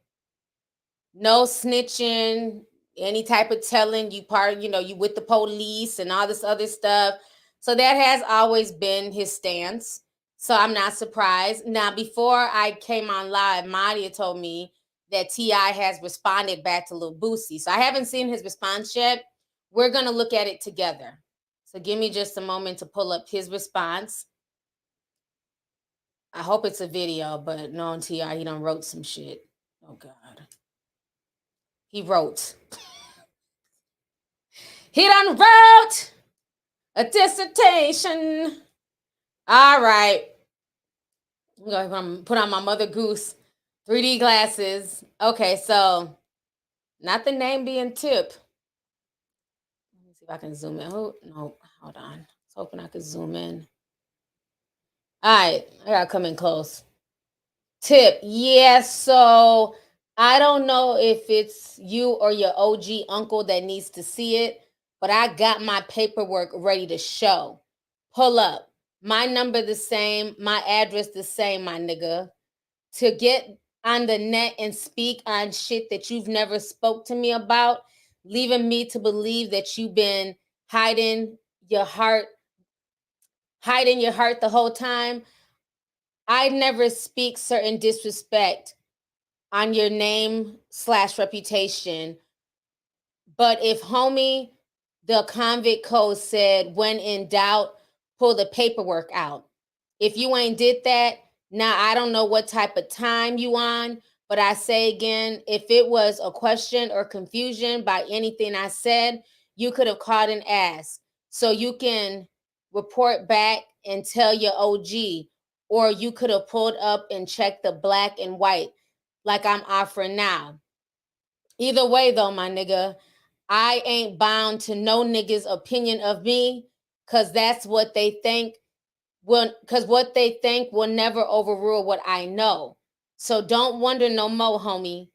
No snitching, any type of telling you you with the police and all this other stuff. So that has always been his stance. So I'm not surprised. Now, before I came on live, Madia told me that T.I. has responded back to Lil Boosie. So I haven't seen his response yet. We're going to look at it together. So give me just a moment to pull up his response. I hope it's a video, but no, T.I., he done wrote some shit. Oh, God. He wrote. He done wrote a dissertation. All right. I'm going to put on my Mother Goose 3D glasses. Okay, so not the name being Tip. Let me see if I can zoom in. Oh, no, hold on. I was hoping I could zoom in. All right, I got to come in close. Tip, yeah, so I don't know if it's you or your OG uncle that needs to see it, but I got my paperwork ready to show. Pull up. My number the same, my address the same, my nigga. To get on the net and speak on shit that you've never spoke to me about, leaving me to believe that you've been hiding your heart the whole time. I never speak certain disrespect on your name/reputation. But if homie, the convict code said, when in doubt, pull the paperwork out. If you ain't did that, now I don't know what type of time you on, but I say again, if it was a question or confusion by anything I said, you could have called and asked. So you can report back and tell your OG, or you could have pulled up and checked the black and white like I'm offering now. Either way though, my nigga, I ain't bound to no nigga's opinion of me, because that's what they think. Because what they think will never overrule what I know. So don't wonder no more, homie.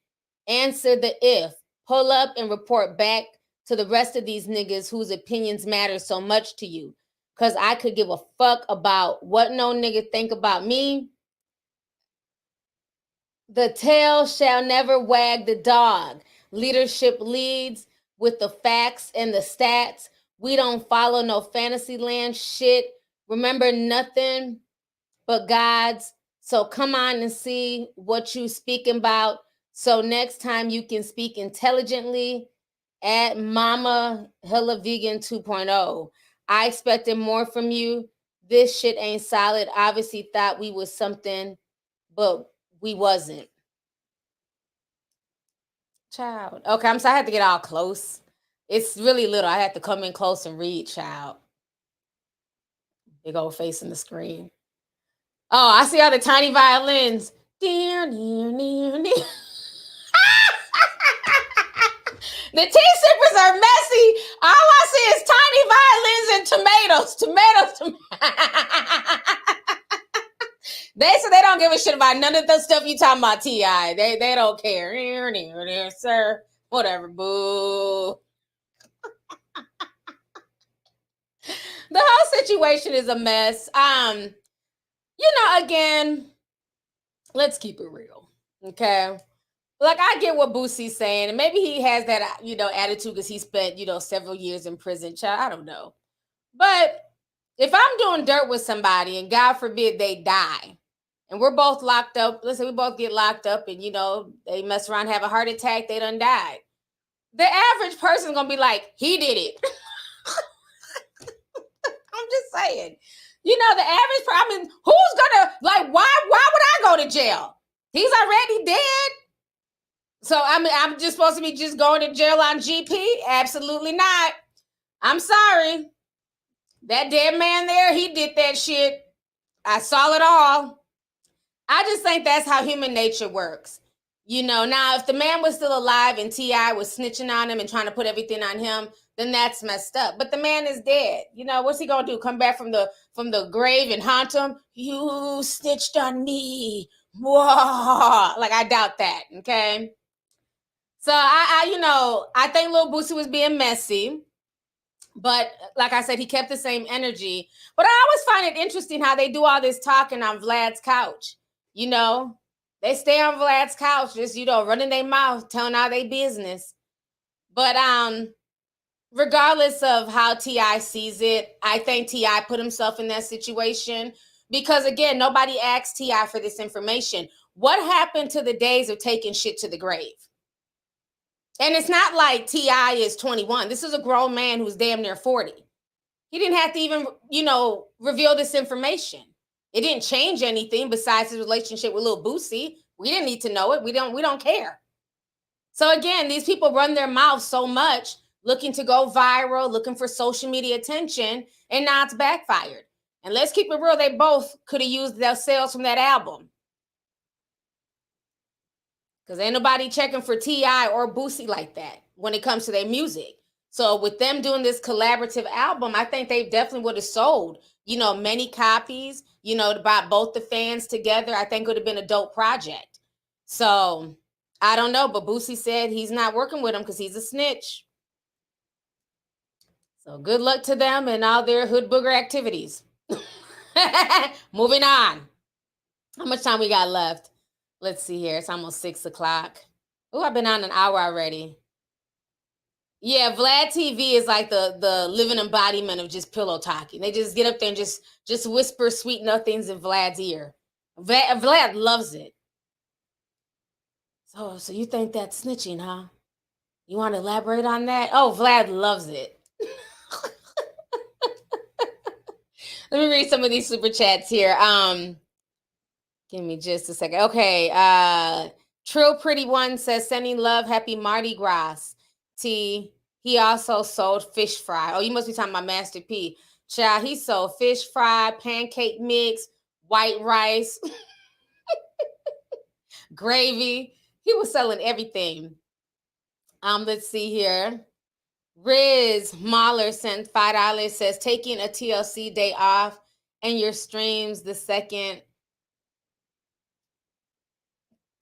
Answer the if. Pull up and report back to the rest of these niggas whose opinions matter so much to you. Because I could give a fuck about what no nigga think about me. The tail shall never wag the dog. Leadership leads with the facts and the stats. We don't follow no fantasy land shit. Remember nothing but God's. So come on and see what you speaking about. So next time you can speak intelligently. At Mama Hella Vegan 2.0. I expected more from you. This shit ain't solid. Obviously thought we was something, but we wasn't. Child. Okay, I'm sorry I had to get all close. It's really little. I had to come in close and read, child. Big old face in the screen. Oh, I see all the tiny violins. Dear, dear, dear, dear. The tea sippers are messy. All I see is tiny violins and tomatoes. They said they don't give a shit about none of the stuff you talking about, T.I. They don't care. Sir. Whatever, boo. The whole situation is a mess. Again, let's keep it real. Okay. Like, I get what Boosie's saying, and maybe he has that, attitude because he spent, several years in prison. Child, I don't know. But if I'm doing dirt with somebody and God forbid they die, and we're both locked up, let's say we both get locked up and, they mess around, have a heart attack, they done died. The average person's going to be like, he did it. I'm just saying. The average person, who's going to, why would I go to jail? He's already dead. So, I'm just supposed to be just going to jail on GP? Absolutely not. I'm sorry. That dead man there, he did that shit. I saw it all. I just think that's how human nature works. Now, if the man was still alive and T.I. was snitching on him and trying to put everything on him, then that's messed up. But the man is dead. What's he going to do? Come back from the grave and haunt him? You snitched on me. Whoa. I doubt that, okay? So, I think Lil Boosie was being messy. But like I said, he kept the same energy. But I always find it interesting how they do all this talking on Vlad's couch. They stay on Vlad's couch, just, running their mouth, telling all their business. But regardless of how T.I. sees it, I think T.I. put himself in that situation. Because, again, nobody asked T.I. for this information. What happened to the days of taking shit to the grave? And it's not like T.I. is 21. This is a grown man who's damn near 40. He didn't have to even, reveal this information. It didn't change anything besides his relationship with Lil Boosie. We didn't need to know it. We don't care. So again, these people run their mouths so much, looking to go viral, looking for social media attention, and now it's backfired. And let's keep it real, they both could have used their sales from that album. Because ain't nobody checking for T.I. or Boosie like that when it comes to their music. So with them doing this collaborative album, I think they definitely would have sold, many copies, by both the fans together. I think it would have been a dope project. So I don't know, but Boosie said he's not working with him because he's a snitch. So good luck to them and all their hood booger activities. Moving on. How much time we got left? Let's see here. It's almost 6 o'clock. Oh, I've been on an hour already. Yeah, Vlad TV is like the living embodiment of just pillow talking. They just get up there and just whisper sweet nothings in Vlad's ear. Vlad loves it. So you think that's snitching, huh? You want to elaborate on that? Oh, Vlad loves it. Let me read some of these super chats here. Give me just a second. Okay. Trel Pretty One says, sending love, happy Mardi Gras. T. He also sold fish fry. Oh, you must be talking about Master P. Child, he sold fish fry, pancake mix, white rice, gravy. He was selling everything. Let's see here. Riz Mahler sent $5, says, taking a TLC day off and your streams the second.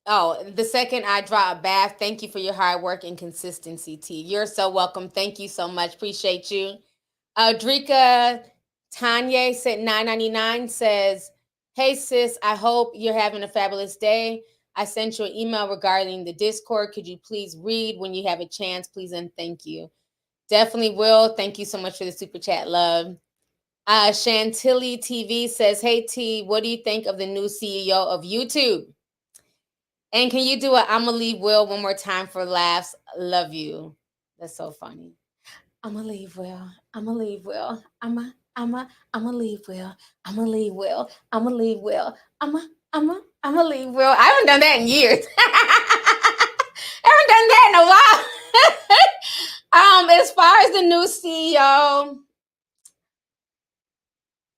Oh, the second I draw a bath, thank you for your hard work and consistency, T. You're so welcome. Thank you so much. Appreciate you. Drika Tanya said $9.99 says, hey sis, I hope you're having a fabulous day. I sent you an email regarding the Discord. Could you please read when you have a chance, please, and thank you. Definitely will. Thank you so much for the super chat, love. Chantilly TV says, hey T, what do you think of the new CEO of YouTube? And can you do a I'ma leave Will one more time for laughs? Love you. That's so funny. I'ma leave Will. I'ma leave Will. I'ma leave Will. I'ma leave Will. I'ma leave Will. I'ma leave Will. I haven't done that in years. I haven't done that in a while. As far as the new CEO,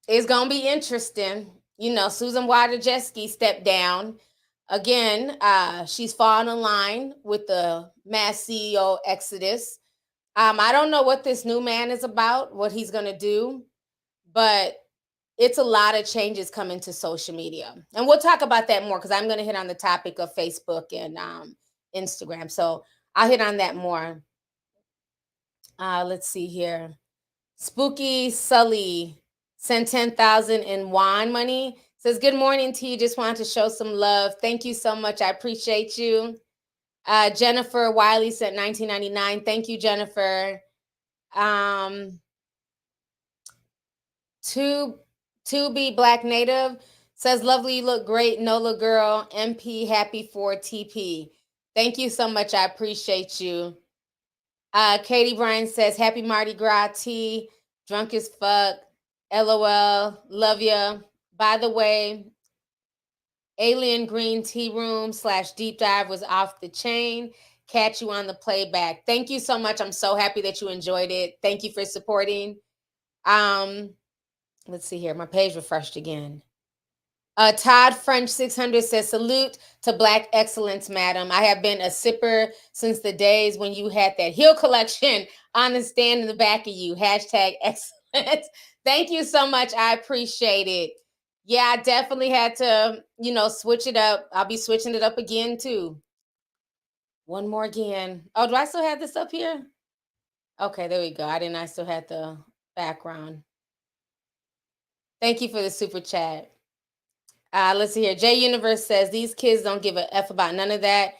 it's gonna be interesting. You know, Susan Wojcicki stepped down. Again, she's fallen in line with the mass CEO exodus. I don't know what this new man is about, what he's going to do, but it's a lot of changes coming to social media. And we'll talk about that more because I'm going to hit on the topic of Facebook and Instagram. So I'll hit on that more. Let's see here. Spooky Sully sent 10,000 in wine money. Says, good morning, T. Just wanted to show some love. Thank you so much. I appreciate you. Jennifer Wiley sent $19.99. Thank you, Jennifer. To be Black Native says, lovely, you look great. Nola girl, MP, happy for TP. Thank you so much. I appreciate you. Katie Bryan says, happy Mardi Gras, T. Drunk as fuck. LOL. Love ya. By the way, Alien Green Tea Room / Deep Dive was off the chain. Catch you on the playback. Thank you so much. I'm so happy that you enjoyed it. Thank you for supporting. Let's see here. My page refreshed again. Todd French 600 says, salute to Black excellence, madam. I have been a sipper since the days when you had that heel collection on the stand in the back of you. Hashtag excellence. Thank you so much. I appreciate it. Yeah, I definitely had to, switch it up. I'll be switching it up again, too. One more again. Oh, do I still have this up here? Okay, there we go. I still had the background. Thank you for the super chat. Let's see here. J Universe says, these kids don't give a F about none of that.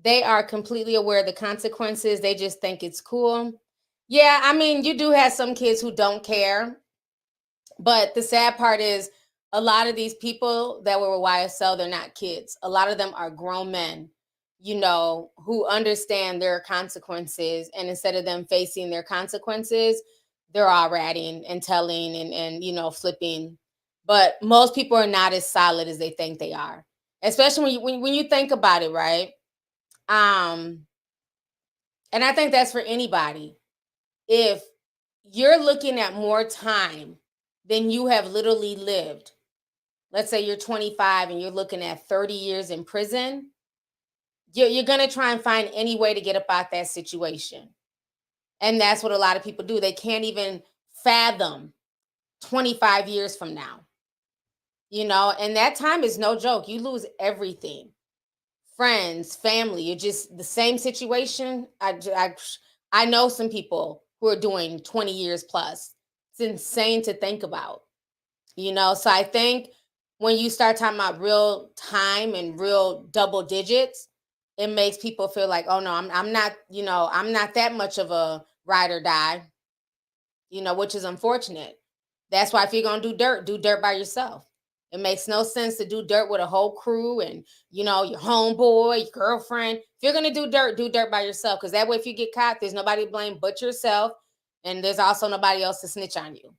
They are completely aware of the consequences. They just think it's cool. Yeah, I mean, you do have some kids who don't care. But the sad part is a lot of these people that were with YSL, they're not kids. A lot of them are grown men, who understand their consequences. And instead of them facing their consequences, they're all ratting and telling and flipping. But most people are not as solid as they think they are, especially when you think about it, right? And I think that's for anybody. If you're looking at more time than you have literally lived, let's say you're 25 and you're looking at 30 years in prison, you're going to try and find any way to get up out that situation. And that's what a lot of people do. They can't even fathom 25 years from now. And that time is no joke. You lose everything. Friends, family, you're just the same situation. I know some people who are doing 20 years plus. It's insane to think about, So I think when you start talking about real time and real double digits, it makes people feel like, oh no, I'm not, I'm not that much of a ride or die, which is unfortunate. That's why if you're going to do dirt by yourself. It makes no sense to do dirt with a whole crew and, your homeboy, your girlfriend. If you're going to do dirt by yourself. Because that way, if you get caught, there's nobody to blame but yourself. And there's also nobody else to snitch on you.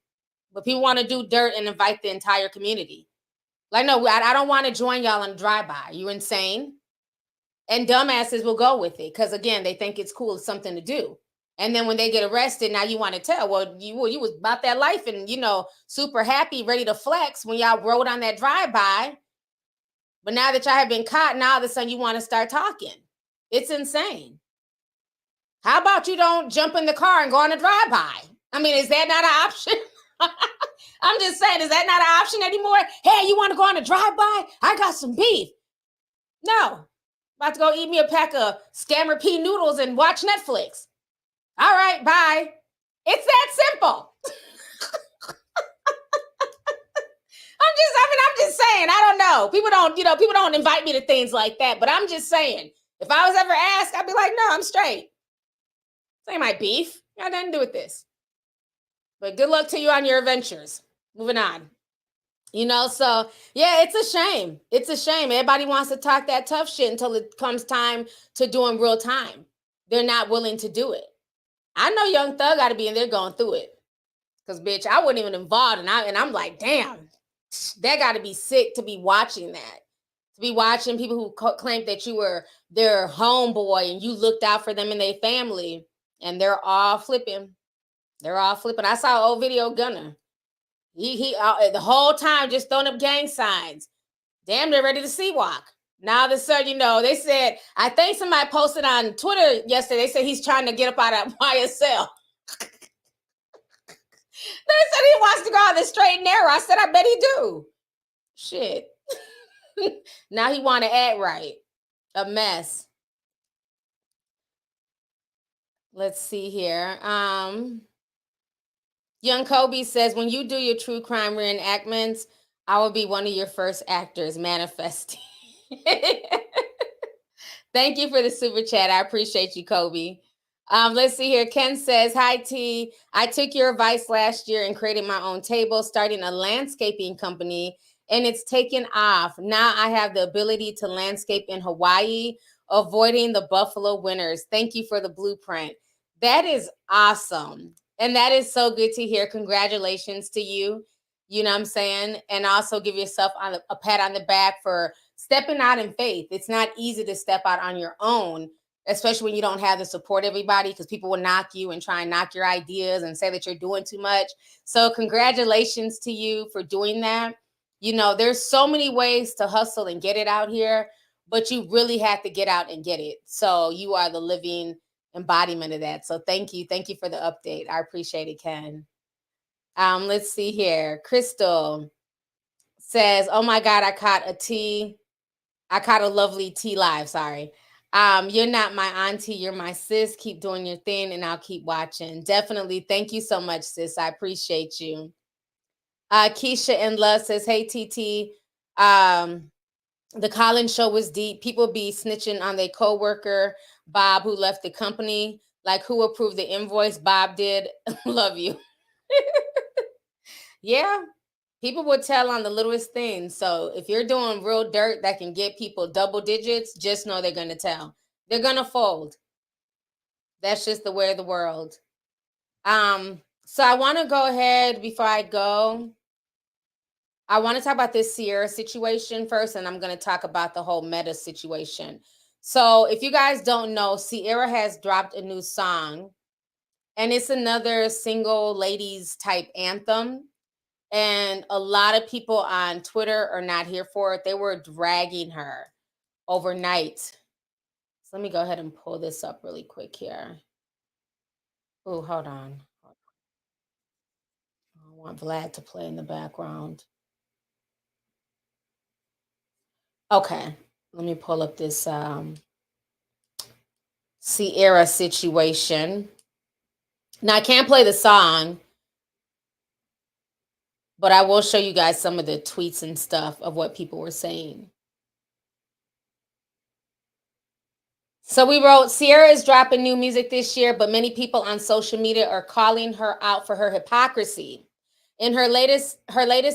But people want to do dirt and invite the entire community. Like, no, I don't want to join y'all on a drive-by. You insane? And dumbasses will go with it. Because, again, they think it's cool. It's something to do. And then when they get arrested, now you want to tell, well, you was about that life and, super happy, ready to flex when y'all rode on that drive-by. But now that y'all have been caught, now all of a sudden you want to start talking. It's insane. How about you don't jump in the car and go on a drive-by? I mean, is that not an option? I'm just saying, is that not an option anymore? Hey, you want to go on a drive-by? I got some beef. No. About to go eat me a pack of Scammer P noodles and watch Netflix. All right, bye. It's that simple. I'm just saying, I don't know. People don't invite me to things like that, but I'm just saying, if I was ever asked, I'd be like, no, I'm straight. This ain't my beef. Got nothing to do with this. But good luck to you on your adventures. Moving on. So yeah, it's a shame. It's a shame. Everybody wants to talk that tough shit until it comes time to doing real time. They're not willing to do it. I know Young Thug got to be in there going through it. Because, bitch, I wasn't even involved. And I'm like, damn, that got to be sick to be watching that. To be watching people who claimed that you were their homeboy and you looked out for them and their family. And they're all flipping. They're all flipping. I saw an old video of Gunna. He the whole time just throwing up gang signs. Damn, they're ready to C-walk. Now all of a sudden, they said, I think somebody posted on Twitter yesterday, they said he's trying to get up out of YSL. They said he wants to go on the straight and narrow. I said, I bet he do. Shit. Now he want to act right. A mess. Let's see here. Young Kobe says, when you do your true crime reenactments, I will be one of your first actors manifesting. Thank you for the super chat. I appreciate you, Kobe. Let's see here. Ken says, hi, T. I took your advice last year and created my own table, starting a landscaping company, and it's taken off. Now I have the ability to landscape in Hawaii, avoiding the Buffalo winters. Thank you for the blueprint. That is awesome. And that is so good to hear. Congratulations to you. You know what I'm saying? And also give yourself a pat on the back for stepping out in faith. It's not easy to step out on your own, especially when you don't have the support of everybody, because people will knock you and try and knock your ideas and say that you're doing too much. So congratulations to you for doing that. There's so many ways to hustle and get it out here, but you really have to get out and get it. So you are the living embodiment of that. So thank you. Thank you for the update. I appreciate it, Ken. Let's see here. Crystal says, oh my God, I caught a lovely tea live. Sorry. You're not my auntie, you're my sis. Keep doing your thing and I'll keep watching. Definitely. Thank you so much, sis. I appreciate you. Keisha in Love says, hey, TT. The Collins show was deep. People be snitching on their coworker, Bob, who left the company. Like, who approved the invoice? Bob did. Love you. Yeah. People would tell on the littlest things. So if you're doing real dirt that can get people double digits, just know they're going to tell. They're going to fold. That's just the way of the world. So I want to go ahead before I go. I want to talk about this Ciara situation first, and I'm going to talk about the whole Meta situation. So if you guys don't know, Ciara has dropped a new song, and it's another single ladies type anthem. And a lot of people on Twitter are not here for it. They were dragging her overnight. So let me go ahead and pull this up really quick here. Oh, hold on. I want Vlad to play in the background. Okay, let me pull up this Ciara situation. Now, I can't play the song, but I will show you guys some of the tweets and stuff of what people were saying. So we wrote, Ciara is dropping new music this year, but many people on social media are calling her out for her hypocrisy. In her latest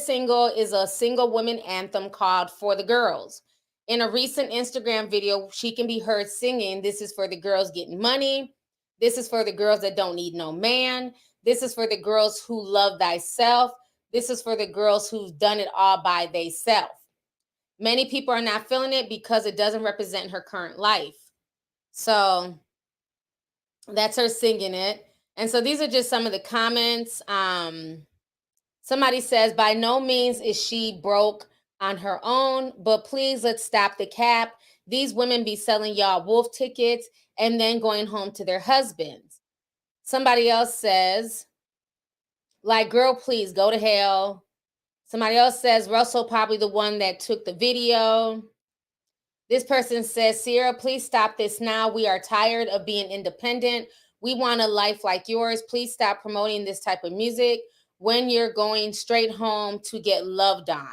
single is a single woman anthem called For the Girls. In a recent Instagram video, she can be heard singing, this is for the girls getting money. This is for the girls that don't need no man. This is for the girls who love thyself. This is for the girls who've done it all by theyself. Many people are not feeling it because it doesn't represent her current life. So that's her singing it. And so these are just some of the comments. Somebody says, by no means is she broke on her own, but please let's stop the cap. These women be selling y'all wolf tickets and then going home to their husbands. Somebody else says, like, girl, please go to hell. Somebody else says, Russell probably the one that took the video. This person says, Ciara, please stop this now. We are tired of being independent. We want a life like yours. Please stop promoting this type of music when you're going straight home to get loved on.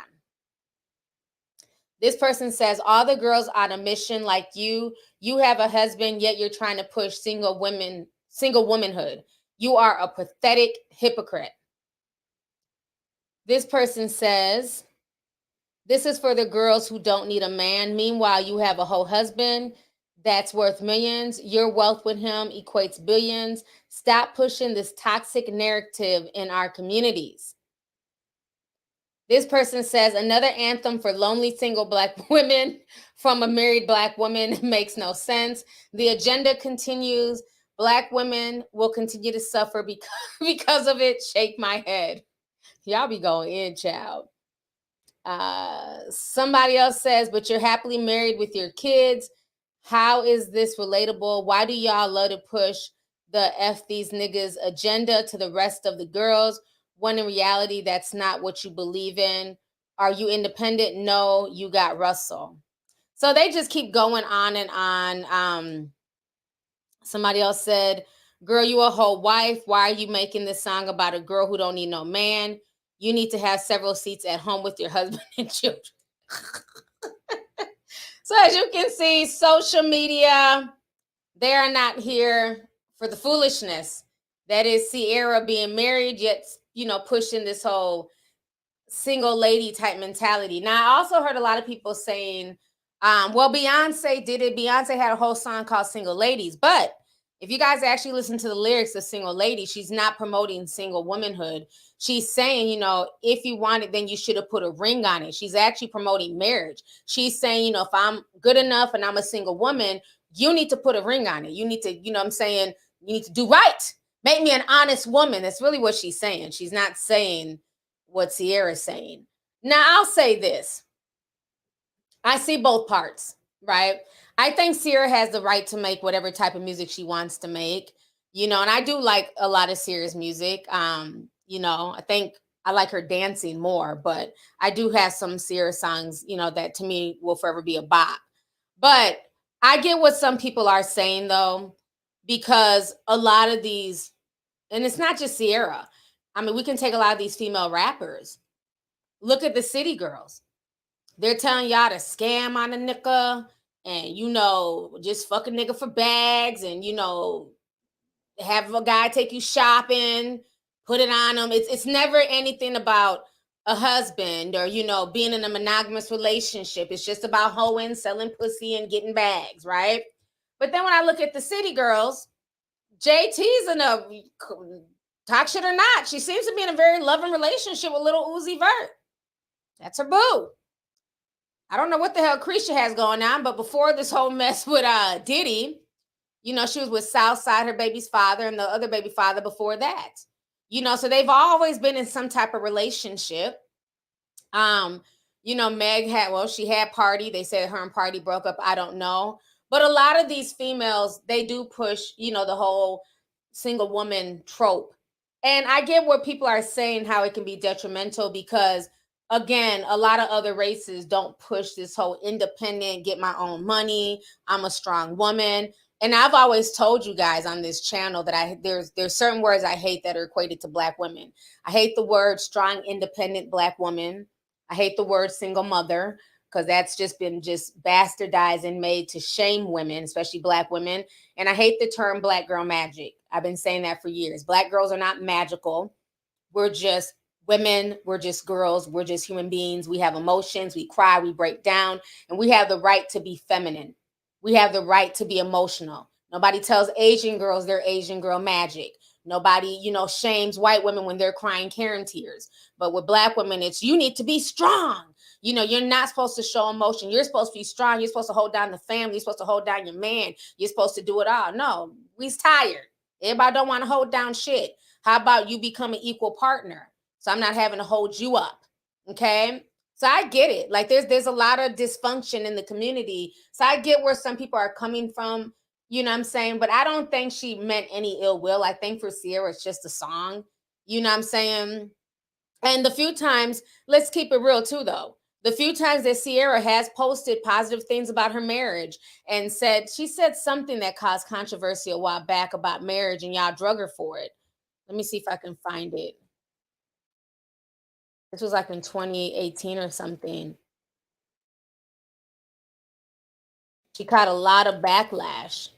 This person says, all the girls on a mission like you have a husband, yet you're trying to push single womanhood. You are a pathetic hypocrite. This person says, this is for the girls who don't need a man. Meanwhile, you have a whole husband that's worth millions. Your wealth with him equates billions. Stop pushing this toxic narrative in our communities. This person says, another anthem for lonely single Black women from a married Black woman makes no sense. The agenda continues. Black women will continue to suffer because of it. Shake my head. Y'all be going in, child. Somebody else says, but you're happily married with your kids. How is this relatable? Why do y'all love to push the F these niggas agenda to the rest of the girls, when in reality, that's not what you believe in? Are you independent? No, you got Russell. So they just keep going on and on. Somebody else said, girl, you a whole wife. Why are you making this song about a girl who don't need no man? You need to have several seats at home with your husband and children. So as you can see, social media, they are not here for the foolishness that is Ciara being married, yet, pushing this whole single lady type mentality. Now, I also heard a lot of people saying, well, Beyonce did it. Beyonce had a whole song called Single Ladies, but if you guys actually listen to the lyrics of Single Lady, she's not promoting single womanhood. She's saying, if you want it, then you should have put a ring on it. She's actually promoting marriage. She's saying, if I'm good enough and I'm a single woman, you need to put a ring on it. You need to, you need to do right. Make me an honest woman. That's really what she's saying. She's not saying what Ciara's saying. Now, I'll say this. I see both parts, right? I think Ciara has the right to make whatever type of music she wants to make, and I do like a lot of Ciara's music. I think I like her dancing more, but I do have some Ciara songs, that to me will forever be a bop. But I get what some people are saying, though, because a lot of these, and it's not just Ciara. I mean, we can take a lot of these female rappers. Look at the City Girls. They're telling y'all to scam on a nigga and, just fuck a nigga for bags and, have a guy take you shopping, put it on them. It's never anything about a husband or, being in a monogamous relationship. It's just about hoeing, selling pussy, and getting bags, right? But then when I look at the City Girls, JT's in a, talk shit or not, she seems to be in a very loving relationship with little Uzi Vert. That's her boo. I don't know what the hell Krisha has going on, but before this whole mess with Diddy, she was with Southside, her baby's father, and the other baby father before that. So they've always been in some type of relationship. Meg she had Party. They said her and Party broke up. I don't know. But a lot of these females, they do push, the whole single woman trope. And I get what people are saying, how it can be detrimental because, again, a lot of other races don't push this whole independent, get my own money, I'm a strong woman. And I've always told you guys on this channel that there's certain words I hate that are equated to Black women. I hate the word strong, independent Black woman. I hate the word single mother because that's just been bastardized and made to shame women, especially Black women. And I hate the term Black girl magic. I've been saying that for years. Black girls are not magical. We're just women, we're just girls, we're just human beings. We have emotions, we cry, we break down, and we have the right to be feminine. We have the right to be emotional. Nobody tells Asian girls they're Asian girl magic. Nobody, shames white women when they're crying Karen tears. But with Black women, it's you need to be strong. You're not supposed to show emotion. You're supposed to be strong. You're supposed to hold down the family. You're supposed to hold down your man. You're supposed to do it all. No, we's tired. Everybody don't want to hold down shit. How about you become an equal partner? So I'm not having to hold you up. Okay. So I get it. Like there's a lot of dysfunction in the community. So I get where some people are coming from, what I'm saying? But I don't think she meant any ill will. I think for Ciara, it's just a song. You know what I'm saying? And the few times, let's keep it real too, though. the few times that Ciara has posted positive things about her marriage and she said something that caused controversy a while back about marriage, and y'all drug her for it. Let me see if I can find it. This was like in 2018 or something. She caught a lot of backlash.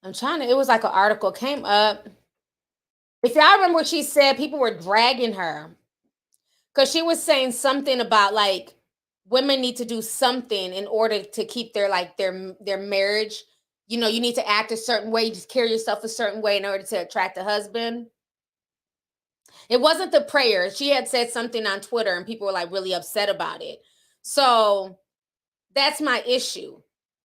It was like an article came up. If y'all remember what she said, people were dragging her because she was saying something about like women need to do something in order to keep their marriage. You know, you need to act a certain way, just carry yourself a certain way in order to attract a husband. It wasn't the prayer. She had said something on Twitter and people were like really upset about it. So that's my issue.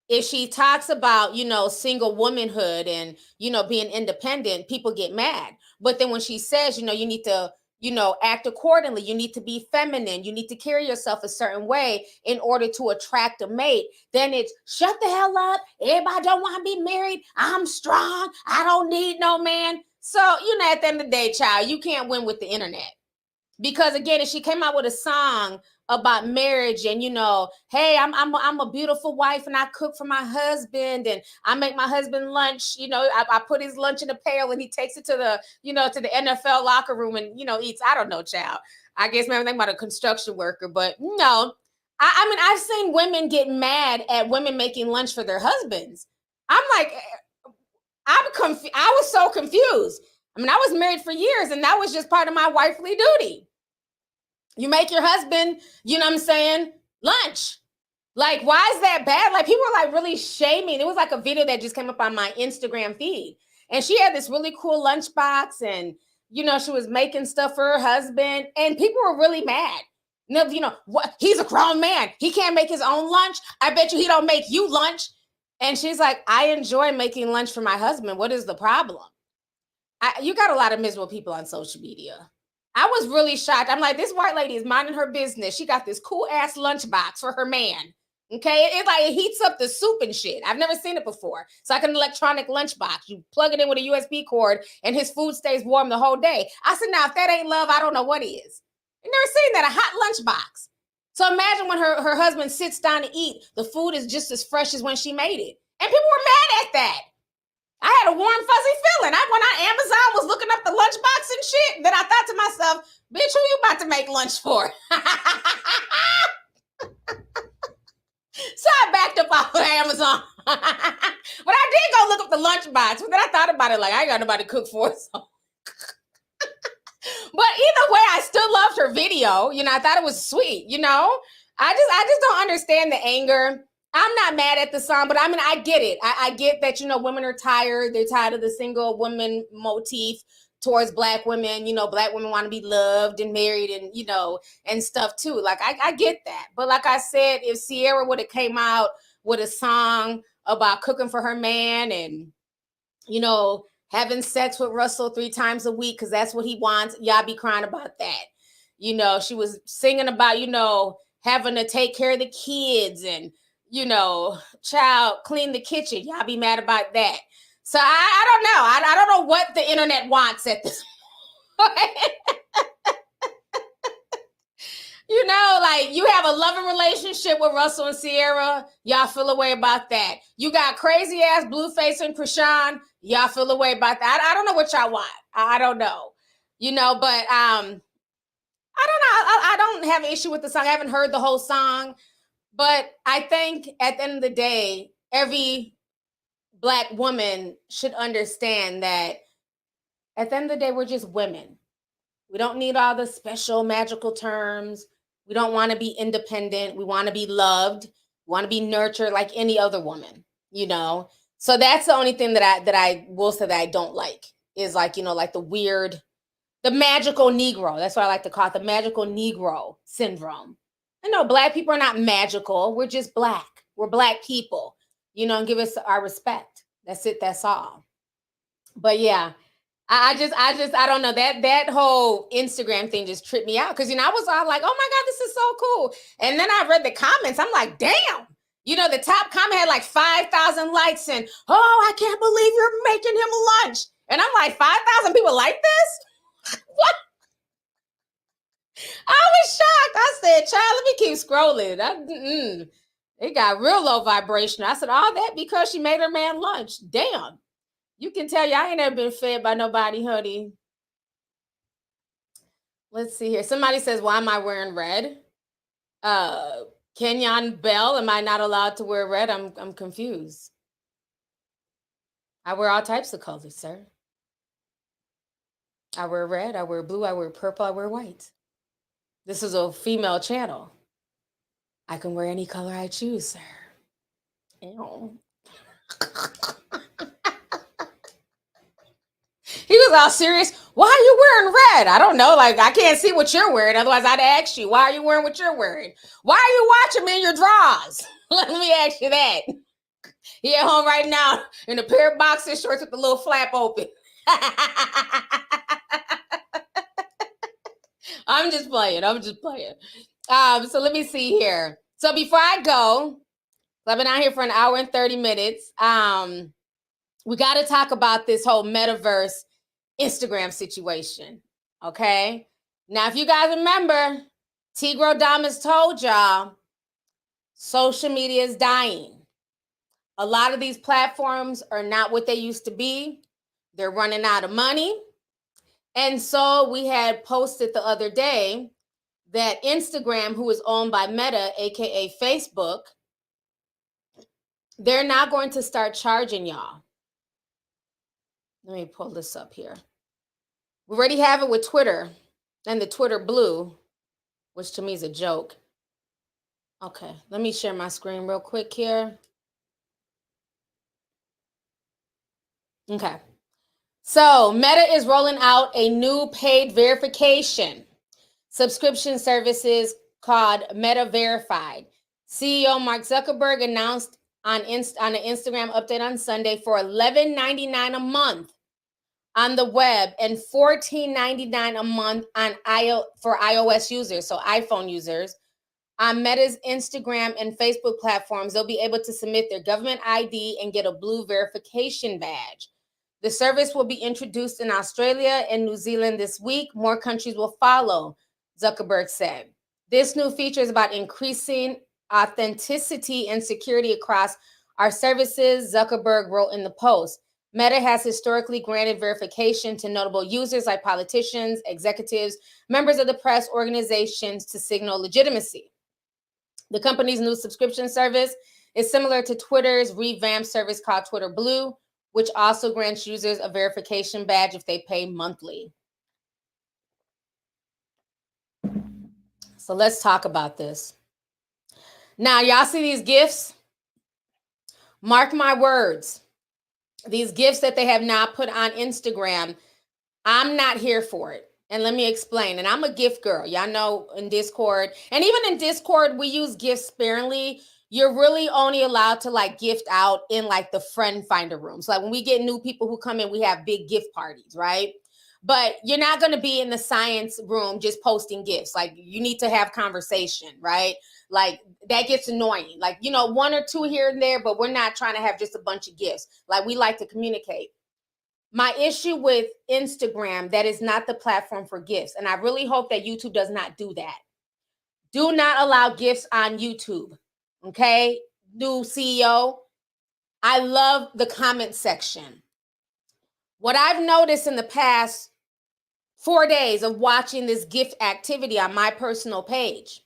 If she talks about, you know, single womanhood and, you know, being independent, people get mad. But then when she says, you know, you need to, you know, act accordingly, you need to be feminine, you need to carry yourself a certain way in order to attract a mate, then it's shut the hell up. Everybody don't want to be married. I'm strong. I don't need no man. So, you know, at the end of the day, child, you can't win with the internet. Because again, if she came out with a song about marriage and, you know, hey, I'm a beautiful wife and I cook for my husband and I make my husband lunch, you know, I put his lunch in a pail and he takes it to the, you know, to the NFL locker room and, you know, eats. I don't know, child. I guess maybe I'm thinking about a construction worker, but no. I mean, I've seen women get mad at women making lunch for their husbands. I'm like, I was so confused. I mean, I was married for years and that was just part of my wifely duty. You make your husband, you know what I'm saying, lunch. Like, why is that bad? Like, people were like really shaming. It was like a video that just came up on my Instagram feed. And she had this really cool lunchbox and, you know, she was making stuff for her husband. And people were really mad. You know, what? He's a grown man. He can't make his own lunch. I bet you he don't make you lunch. And she's like, I enjoy making lunch for my husband. What is the problem? You got a lot of miserable people on social media. I was really shocked. I'm like, this white lady is minding her business. She got this cool ass lunchbox for her man. Okay. It heats up the soup and shit. I've never seen it before. It's like an electronic lunchbox. You plug it in with a USB cord and his food stays warm the whole day. I said, now, if that ain't love, I don't know what is. I've never seen that, a hot lunchbox. So imagine when her husband sits down to eat, the food is just as fresh as when she made it. And people were mad at that. I had a warm, fuzzy feeling. I went on Amazon, was looking up the lunchbox and shit. And then I thought to myself, bitch, who you about to make lunch for? So I backed up off of Amazon. But I did go look up the lunchbox. But then I thought about it like, I ain't got nobody to cook for. So. But either way, I still loved her video. You know, I thought it was sweet, you know? I just don't understand the anger. I'm not mad at the song, but I mean, I get it. I get that, you know, women are tired. They're tired of the single woman motif towards Black women. You know, Black women want to be loved and married and, you know, and stuff too. Like, I get that. But like I said, if Ciara would have came out with a song about cooking for her man and, you know, having sex with Russell 3 times a week, because that's what he wants, y'all be crying about that. You know, she was singing about, you know, having to take care of the kids and, you know, child, clean the kitchen. Y'all be mad about that. So I don't know. I don't know what the internet wants at this point. You know, like you have a loving relationship with Russell and Ciara. Y'all feel a way about that. You got crazy ass Blueface and Krishan. Y'all feel a way about that. I don't know what y'all want. I don't know. You know, but I don't know. I don't have an issue with the song. I haven't heard the whole song. But I think at the end of the day, every Black woman should understand that at the end of the day, we're just women. We don't need all the special magical terms. We don't want to be independent. We want to be loved. We want to be nurtured like any other woman, you know? So that's the only thing that I will say that I don't like is like, you know, like the magical Negro. That's what I like to call it, the magical Negro syndrome. I know Black people are not magical. We're just Black. We're Black people, you know, and give us our respect. That's it. That's all. But yeah, I don't know, that whole Instagram thing just tripped me out. Cause you know, I was all like, oh my God, this is so cool. And then I read the comments. I'm like, damn, you know, the top comment had like 5,000 likes and, oh, I can't believe you're making him lunch. And I'm like, 5,000 people like this? What? I was shocked. I said, child, let me keep scrolling. It got real low vibration. I said, all that because she made her man lunch. Damn. You can tell y'all ain't never been fed by nobody, honey. Let's see here. Somebody says, why am I wearing red? Kenyon Bell, am I not allowed to wear red? I'm confused. I wear all types of colors, sir. I wear red, I wear blue, I wear purple, I wear white. This is a female channel. I can wear any color I choose, sir. Ew. He was all serious. Why are you wearing red? I don't know. Like, I can't see what you're wearing. Otherwise, I'd ask you, why are you wearing what you're wearing? Why are you watching me in your drawers? Let me ask you that. He at home right now in a pair of boxer shorts with the little flap open. I'm just playing. So let me see here. So before I go, I've been out here for an hour and 30 minutes. We got to talk about this whole metaverse Instagram situation. Okay. Now, if you guys remember, Tigro Damas told y'all social media is dying. A lot of these platforms are not what they used to be. They're running out of money. And so we had posted the other day that Instagram, who is owned by Meta, aka Facebook, they're not going to start charging y'all. Let me pull this up here. We already have it with Twitter and the Twitter Blue, which to me is a joke. Okay, let me share my screen real quick here. Okay. So Meta is rolling out a new paid verification subscription services called Meta Verified. CEO Mark Zuckerberg announced on an Instagram update on Sunday for $11.99 a month on the web and $14.99 a month on for iOS users, so iPhone users. On Meta's Instagram and Facebook platforms, they'll be able to submit their government ID and get a blue verification badge. The service will be introduced in Australia and New Zealand this week. More countries will follow, Zuckerberg said. This new feature is about increasing authenticity and security across our services, Zuckerberg wrote in the post. Meta has historically granted verification to notable users like politicians, executives, members of the press, organizations to signal legitimacy. The company's new subscription service is similar to Twitter's revamped service called Twitter Blue, which also grants users a verification badge if they pay monthly. So let's talk about this. Now, y'all see these gifts? Mark my words. These gifts that they have now put on Instagram, I'm not here for it. And let me explain. And I'm a gift girl. Y'all know in Discord. And even in Discord, we use gifts sparingly. You're really only allowed to like gift out in like the friend finder rooms. Like when we get new people who come in, we have big gift parties, right? But you're not going to be in the science room just posting gifts. Like you need to have conversation, right? Like that gets annoying. Like, you know, one or two here and there, but we're not trying to have just a bunch of gifts. Like we like to communicate. My issue with Instagram, that is not the platform for gifts. And I really hope that YouTube does not do that. Do not allow gifts on YouTube. Okay, new CEO. I love the comment section. What I've noticed in the past 4 days of watching this gift activity on my personal page,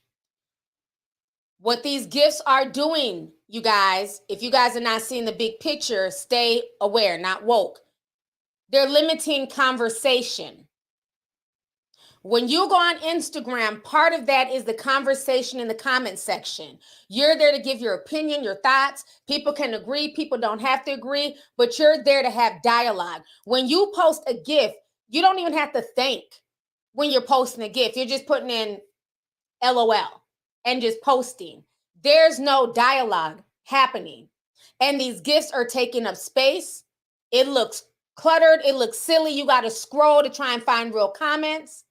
what these gifts are doing, you guys, if you guys are not seeing the big picture, stay aware, not woke. They're limiting conversation. When you go on Instagram, part of that is the conversation in the comment section. You're there to give your opinion, your thoughts. People can agree, people don't have to agree, but you're there to have dialogue. When you post a GIF, you don't even have to think when you're posting a GIF. You're just putting in LOL and just posting. There's no dialogue happening. And these GIFs are taking up space. It looks cluttered. It looks silly. You got to scroll to try and find real comments.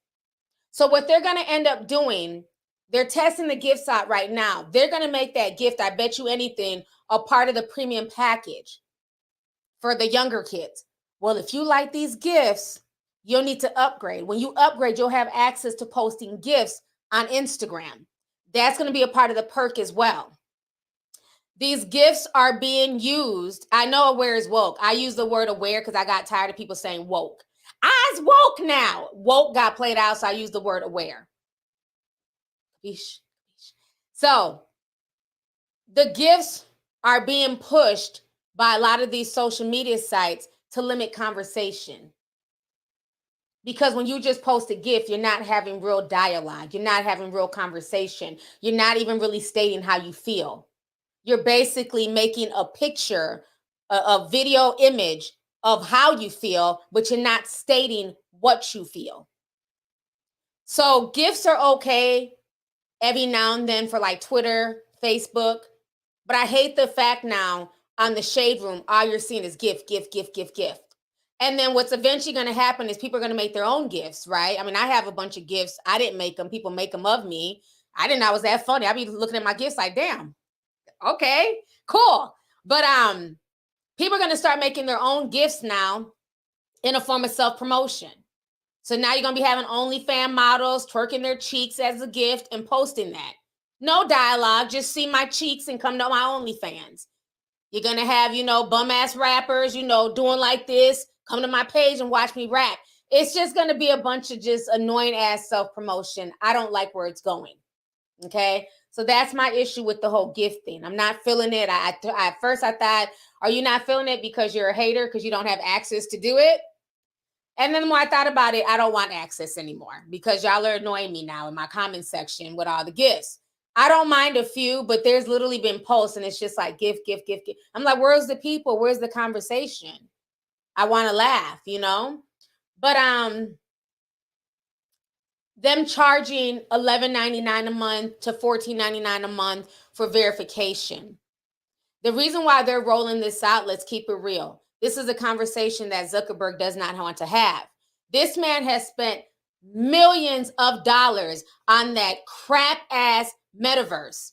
So what they're going to end up doing, they're testing the gifts out right now. They're going to make that gift, I bet you anything, a part of the premium package for the younger kids. Well, if you like these gifts, you'll need to upgrade. When you upgrade, you'll have access to posting gifts on Instagram. That's going to be a part of the perk as well. These gifts are being used. I know aware is woke. I use the word aware because I got tired of people saying woke. I's woke now. Woke got played out, so I use the word aware. So the gifts are being pushed by a lot of these social media sites to limit conversation. Because when you just post a gift, you're not having real dialogue. You're not having real conversation. You're not even really stating how you feel. You're basically making a picture, a video image of how you feel, but you're not stating what you feel. So gifts are okay every now and then for like Twitter, Facebook, but I hate the fact now on the Shade Room, all you're seeing is gift. And then what's eventually going to happen is people are going to make their own gifts, right? I mean, I have a bunch of gifts. I didn't make them. People make them of me. I didn't know I was that funny. I'd be looking at my gifts like, damn, okay, cool. But people are going to start making their own gifts now in a form of self-promotion. So now you're going to be having OnlyFans models twerking their cheeks as a gift and posting that. No dialogue, just see my cheeks and come to my OnlyFans. You're going to have, bum-ass rappers, doing like this. Come to my page and watch me rap. It's just going to be a bunch of just annoying-ass self-promotion. I don't like where it's going, okay? So that's my issue with the whole gift thing. I'm not feeling it. At first I thought, are you not feeling it because you're a hater because you don't have access to do it? And then the more I thought about it, I don't want access anymore because y'all are annoying me now in my comment section with all the gifts. I don't mind a few, but there's literally been posts and it's just like gift. I'm like, where's the people? Where's the conversation? I want to laugh, But them charging $11.99 a month to $14.99 a month for verification. The reason why they're rolling this out, let's keep it real. This is a conversation that Zuckerberg does not want to have. This man has spent millions of dollars on that crap ass metaverse.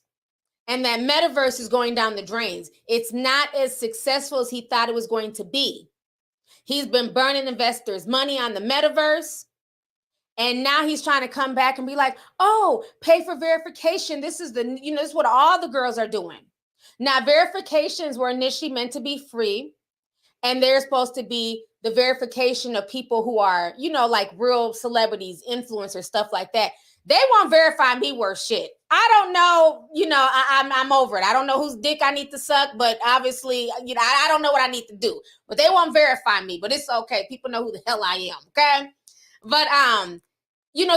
And that metaverse is going down the drains. It's not as successful as he thought it was going to be. He's been burning investors' money on the metaverse. And now he's trying to come back and be like, oh, pay for verification. This is this is what all the girls are doing. Now, verifications were initially meant to be free. And they're supposed to be the verification of people who are, like real celebrities, influencers, stuff like that. They won't verify me worth shit. I don't know, I'm over it. I don't know whose dick I need to suck, but obviously, I don't know what I need to do. But they won't verify me, but it's okay. People know who the hell I am, okay? But,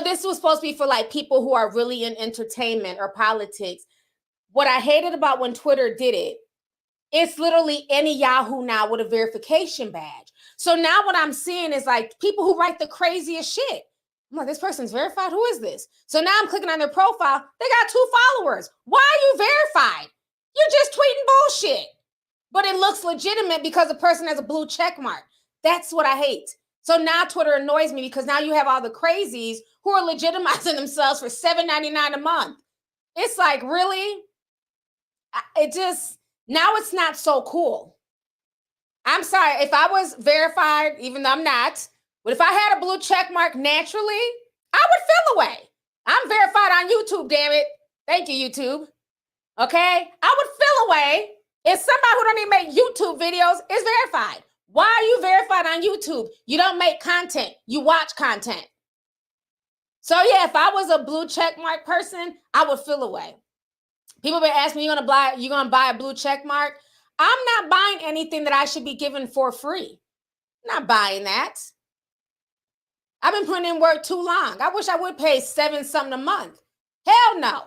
this was supposed to be for like people who are really in entertainment or politics. What I hated about when Twitter did it, it's literally any Yahoo now with a verification badge. So now what I'm seeing is like people who write the craziest shit. I'm like, this person's verified? Who is this? So now I'm clicking on their profile. They got 2 followers. Why are you verified? You're just tweeting bullshit. But it looks legitimate because the person has a blue check mark. That's what I hate. So now Twitter annoys me because now you have all the crazies who are legitimizing themselves for $7.99 a month. It's like, really? Now it's not so cool. I'm sorry. If I was verified, even though I'm not, but if I had a blue check mark naturally, I would feel away. I'm verified on YouTube, damn it. Thank you, YouTube. Okay? I would feel away if somebody who don't even make YouTube videos is verified. Why are you verified on YouTube? You don't make content. You watch content. So yeah, if I was a blue check mark person, I would feel away. People been asking me, you gonna buy a blue check mark? I'm not buying anything that I should be given for free. I'm not buying that. I've been putting in work too long. I wish I would pay $7 something a month. Hell no.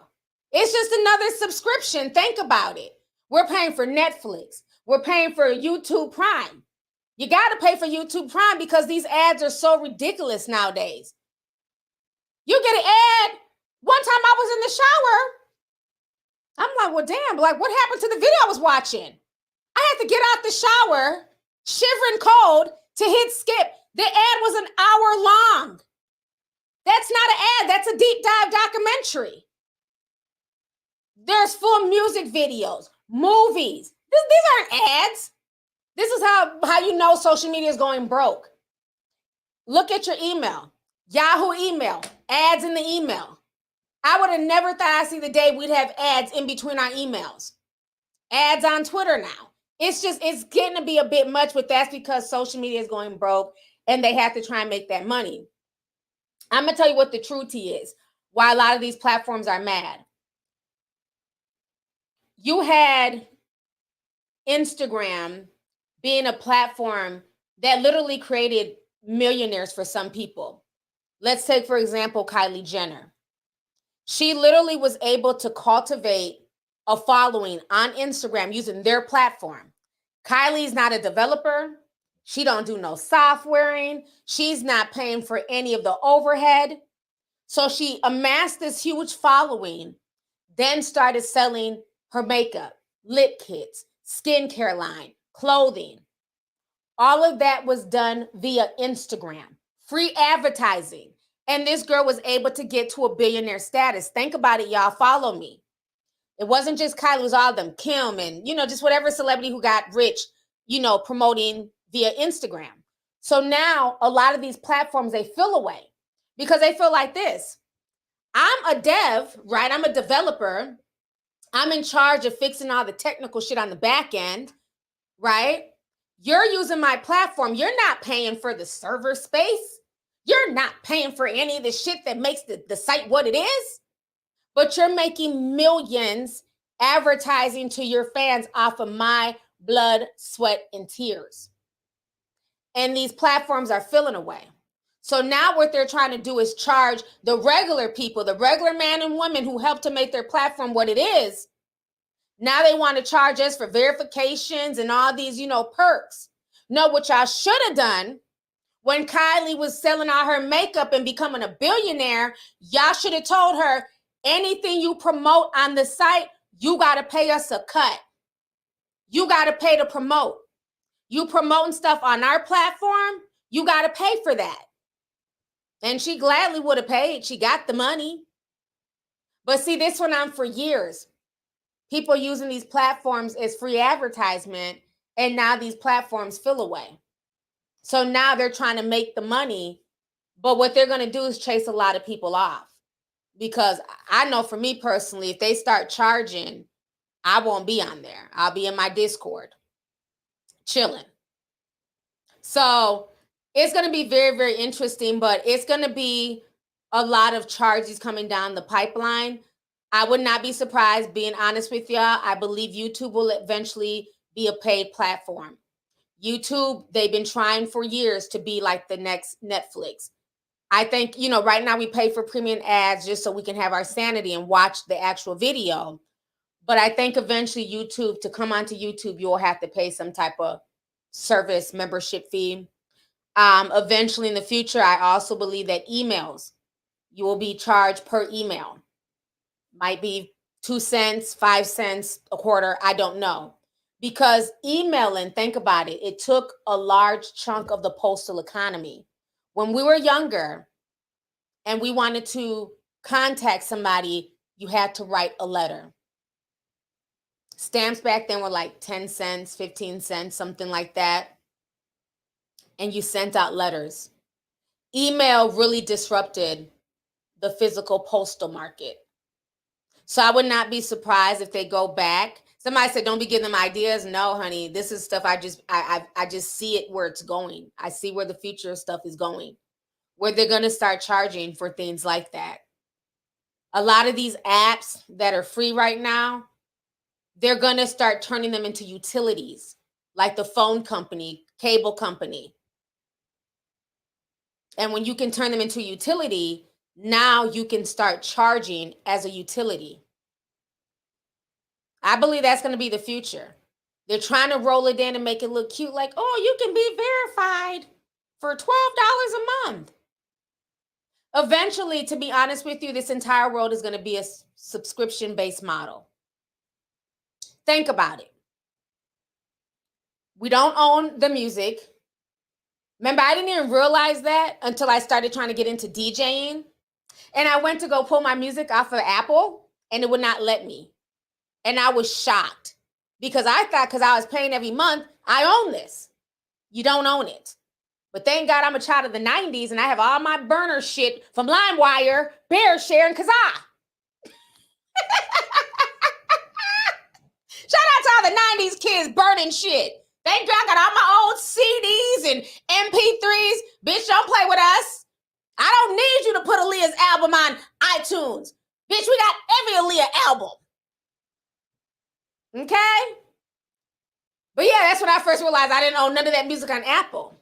It's just another subscription. Think about it. We're paying for Netflix. We're paying for YouTube Prime. You got to pay for YouTube Prime because these ads are so ridiculous nowadays. You get an ad. One time I was in the shower. I'm like, well, damn, like what happened to the video I was watching? I had to get out the shower, shivering cold, to hit skip. The ad was an hour long. That's not an ad. That's a deep dive documentary. There's full music videos, movies. These aren't ads. This is how you know social media is going broke. Look at your email. Yahoo email, ads in the email. I would have never thought I'd see the day we'd have ads in between our emails. Ads on Twitter now. It's getting to be a bit much, but that's because social media is going broke and they have to try and make that money. I'm going to tell you what the truth is, why a lot of these platforms are mad. You had Instagram being a platform that literally created millionaires for some people. Let's take, for example, Kylie Jenner. She literally was able to cultivate a following on Instagram using their platform. Kylie's not a developer. She don't do no softwaring. She's not paying for any of the overhead. So she amassed this huge following, then started selling her makeup, lip kits, skincare line, clothing. All of that was done via Instagram, free advertising. And this girl was able to get to a billionaire status. Think about it, y'all. Follow me. It wasn't just Kylie, it was all of them, Kim, and, just whatever celebrity who got rich, promoting via Instagram. So now a lot of these platforms, they feel away because they feel like this. I'm a dev, right? I'm a developer. I'm in charge of fixing all the technical shit on the back end, right? You're using my platform. You're not paying for the server space. You're not paying for any of the shit that makes the site what it is. But you're making millions advertising to your fans off of my blood, sweat, and tears. And these platforms are filling away. So now what they're trying to do is charge the regular people, the regular man and woman who help to make their platform what it is. Now they want to charge us for verifications and all these, perks. No, what y'all should have done when Kylie was selling all her makeup and becoming a billionaire, y'all should have told her, anything you promote on the site, you got to pay us a cut. You got to pay to promote. You promoting stuff on our platform, you got to pay for that. And she gladly would have paid. She got the money. But see, this went on for years. People using these platforms as free advertisement, and now these platforms fill away. So now they're trying to make the money, but what they're going to do is chase a lot of people off. Because I know for me personally, if they start charging, I won't be on there. I'll be in my Discord, chilling. So it's going to be very, very interesting, but it's going to be a lot of charges coming down the pipeline. I would not be surprised, being honest with y'all. I believe YouTube will eventually be a paid platform. YouTube, they've been trying for years to be like the next Netflix. I think, right now we pay for premium ads just so we can have our sanity and watch the actual video. But I think eventually to come onto YouTube, you'll have to pay some type of service membership fee. Eventually in the future, I also believe that emails, you will be charged per email. Might be 2 cents, 5 cents, a quarter. I don't know. Because emailing, think about it, it took a large chunk of the postal economy. When we were younger and we wanted to contact somebody, you had to write a letter. Stamps back then were like 10 cents, 15 cents, something like that. And you sent out letters. Email really disrupted the physical postal market. So I would not be surprised if they go back. Somebody said, don't be giving them ideas. No, honey, this is stuff I just see it where it's going. I see where the future stuff is going, where they're going to start charging for things like that. A lot of these apps that are free right now, they're going to start turning them into utilities, like the phone company, cable company. And when you can turn them into utility, now you can start charging as a utility. I believe that's going to be the future. They're trying to roll it in and make it look cute, like, oh, you can be verified for $12 a month. Eventually, to be honest with you, this entire world is going to be a subscription-based model. Think about it. We don't own the music. Remember, I didn't even realize that until I started trying to get into DJing. And I went to go pull my music off of Apple, and it would not let me. And I was shocked because I thought because I was paying every month, I own this. You don't own it. But thank God I'm a child of the 90s and I have all my burner shit from LimeWire, BearShare, and Kazaa. Shout out to all the 90s kids burning shit. Thank God I got all my old CDs and MP3s. Bitch, don't play with us. I don't need you to put Aaliyah's album on iTunes. Bitch, we got every Aaliyah album. Okay? But yeah, that's when I first realized I didn't own none of that music on Apple.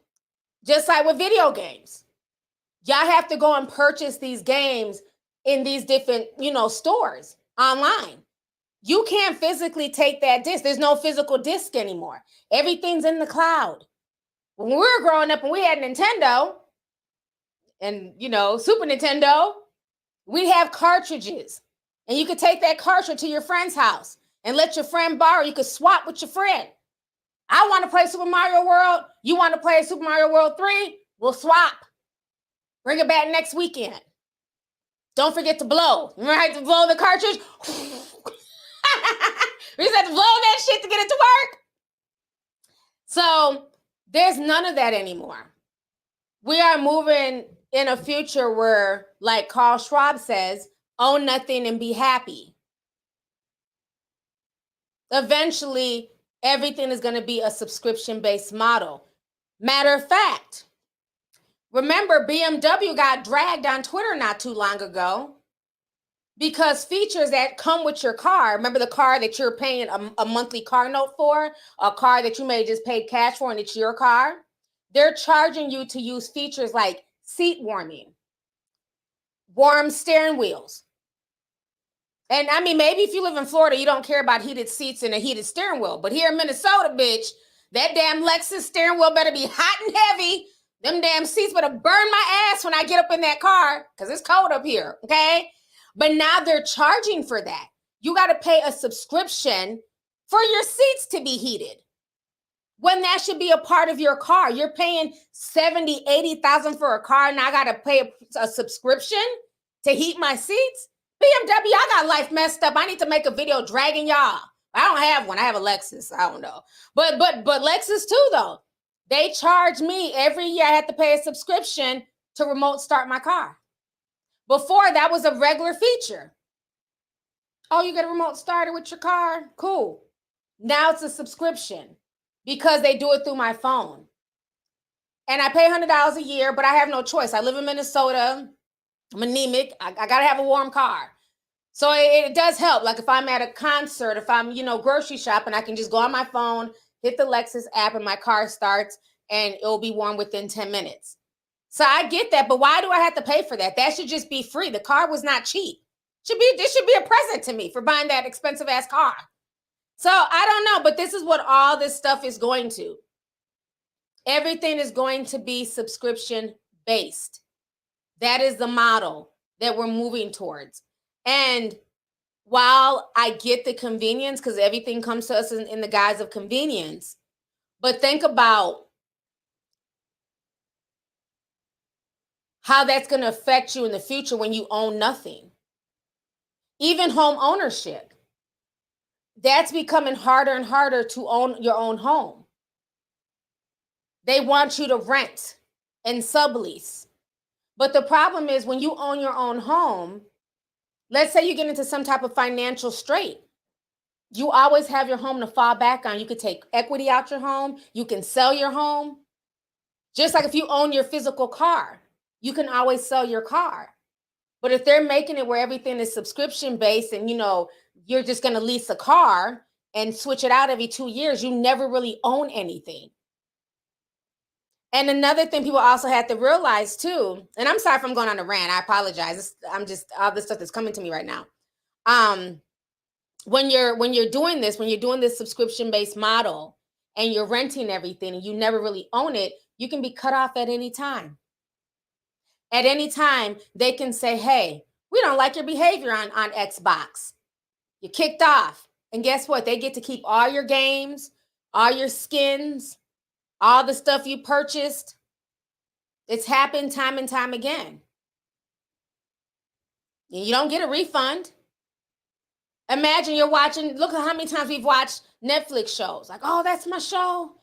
Just like with video games. Y'all have to go and purchase these games in these different, stores online. You can't physically take that disc. There's no physical disc anymore. Everything's in the cloud. When we were growing up and we had Nintendo and, Super Nintendo, we have cartridges. And you could take that cartridge to your friend's house and let your friend borrow. You could swap with your friend. I want to play Super Mario World. You want to play Super Mario World 3? We'll swap. Bring it back next weekend. Don't forget to blow. Remember how to blow the cartridge? We just have to blow that shit to get it to work. So there's none of that anymore. We are moving in a future where, like Carl Schwab says, own nothing and be happy. Eventually, everything is going to be a subscription-based model. Matter of fact, remember BMW got dragged on Twitter not too long ago because features that come with your car, remember the car that you're paying a monthly car note for, a car that you may just pay cash for and it's your car, they're charging you to use features like seat warming, warm steering wheels. And I mean, maybe if you live in Florida, you don't care about heated seats and a heated steering wheel. But here in Minnesota, bitch, that damn Lexus steering wheel better be hot and heavy. Them damn seats better burn my ass when I get up in that car because it's cold up here, okay? But now they're charging for that. You got to pay a subscription for your seats to be heated. When that should be a part of your car. You're paying $70,000, $80,000 for a car, and I got to pay a subscription to heat my seats? BMW, I got life messed up. I need to make a video dragging y'all. I don't have one. I have a Lexus. I don't know. But Lexus too, though. They charge me every year. I had to pay a subscription to remote start my car. Before, that was a regular feature. Oh, you get a remote starter with your car? Cool. Now it's a subscription because they do it through my phone. And I pay $100 a year, but I have no choice. I live in Minnesota. I'm anemic. I got to have a warm car. So it does help. Like if I'm at a concert, if I'm, grocery shopping, I can just go on my phone, hit the Lexus app, and my car starts, and it'll be warm within 10 minutes. So I get that, but why do I have to pay for that? That should just be free. The car was not cheap. This should be a present to me for buying that expensive ass car. So I don't know, but this is what all this stuff is going to. Everything is going to be subscription based. That is the model that we're moving towards. And while I get the convenience, because everything comes to us in the guise of convenience, but think about how that's going to affect you in the future when you own nothing. Even home ownership. That's becoming harder and harder to own your own home. They want you to rent and sublease. But the problem is when you own your own home, let's say you get into some type of financial strait, you always have your home to fall back on. You could take equity out your home. You can sell your home. Just like if you own your physical car, you can always sell your car. But if they're making it where everything is subscription based and, you're just going to lease a car and switch it out every 2 years, you never really own anything. And another thing people also have to realize too, and I'm sorry if I'm going on a rant, I apologize. I'm just all this stuff that's coming to me right now. When you're doing this subscription-based model and you're renting everything and you never really own it, you can be cut off at any time. At any time, they can say, hey, we don't like your behavior on Xbox. You're kicked off. And guess what? They get to keep all your games, all your skins, all the stuff you purchased. It's happened time and time again. You don't get a refund. Imagine you're watching, look at how many times we've watched Netflix shows. Like, oh, that's my show.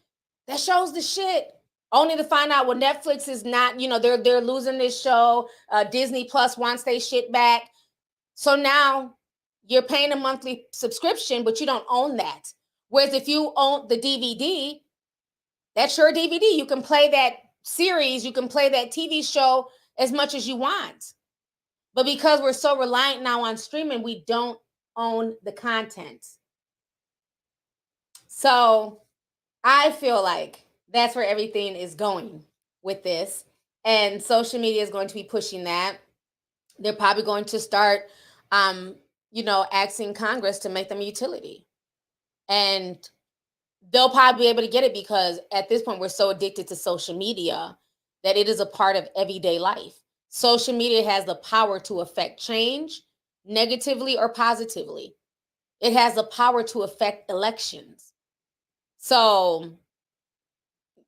That show's the shit. only to find out, well, Netflix is not, you know, they're losing this show. Disney Plus wants their shit back. So now you're paying a monthly subscription, but you don't own that. Whereas if you own the DVD, that's your DVD. You can play that series, you can play that TV show as much as you want. But because we're so reliant now on streaming, we don't own the content. So I feel like that's where everything is going with this. And social media is going to be pushing that. They're probably going to start, asking Congress to make them a utility. And they'll probably be able to get it because at this point, we're so addicted to social media that it is a part of everyday life. Social media has the power to affect change negatively or positively. It has the power to affect elections. So,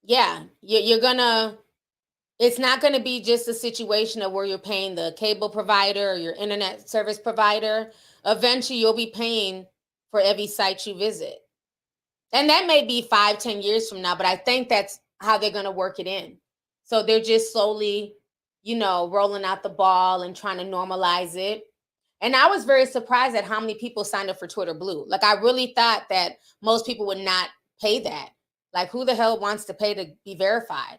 yeah, it's not going to be just a situation of where you're paying the cable provider or your internet service provider. Eventually, you'll be paying for every site you visit. And that may be 5-10 years from now, but I think that's how they're going to work it in. So they're just slowly, rolling out the ball and trying to normalize it. And I was very surprised at how many people signed up for Twitter Blue. Like, I really thought that most people would not pay that. Like, who the hell wants to pay to be verified?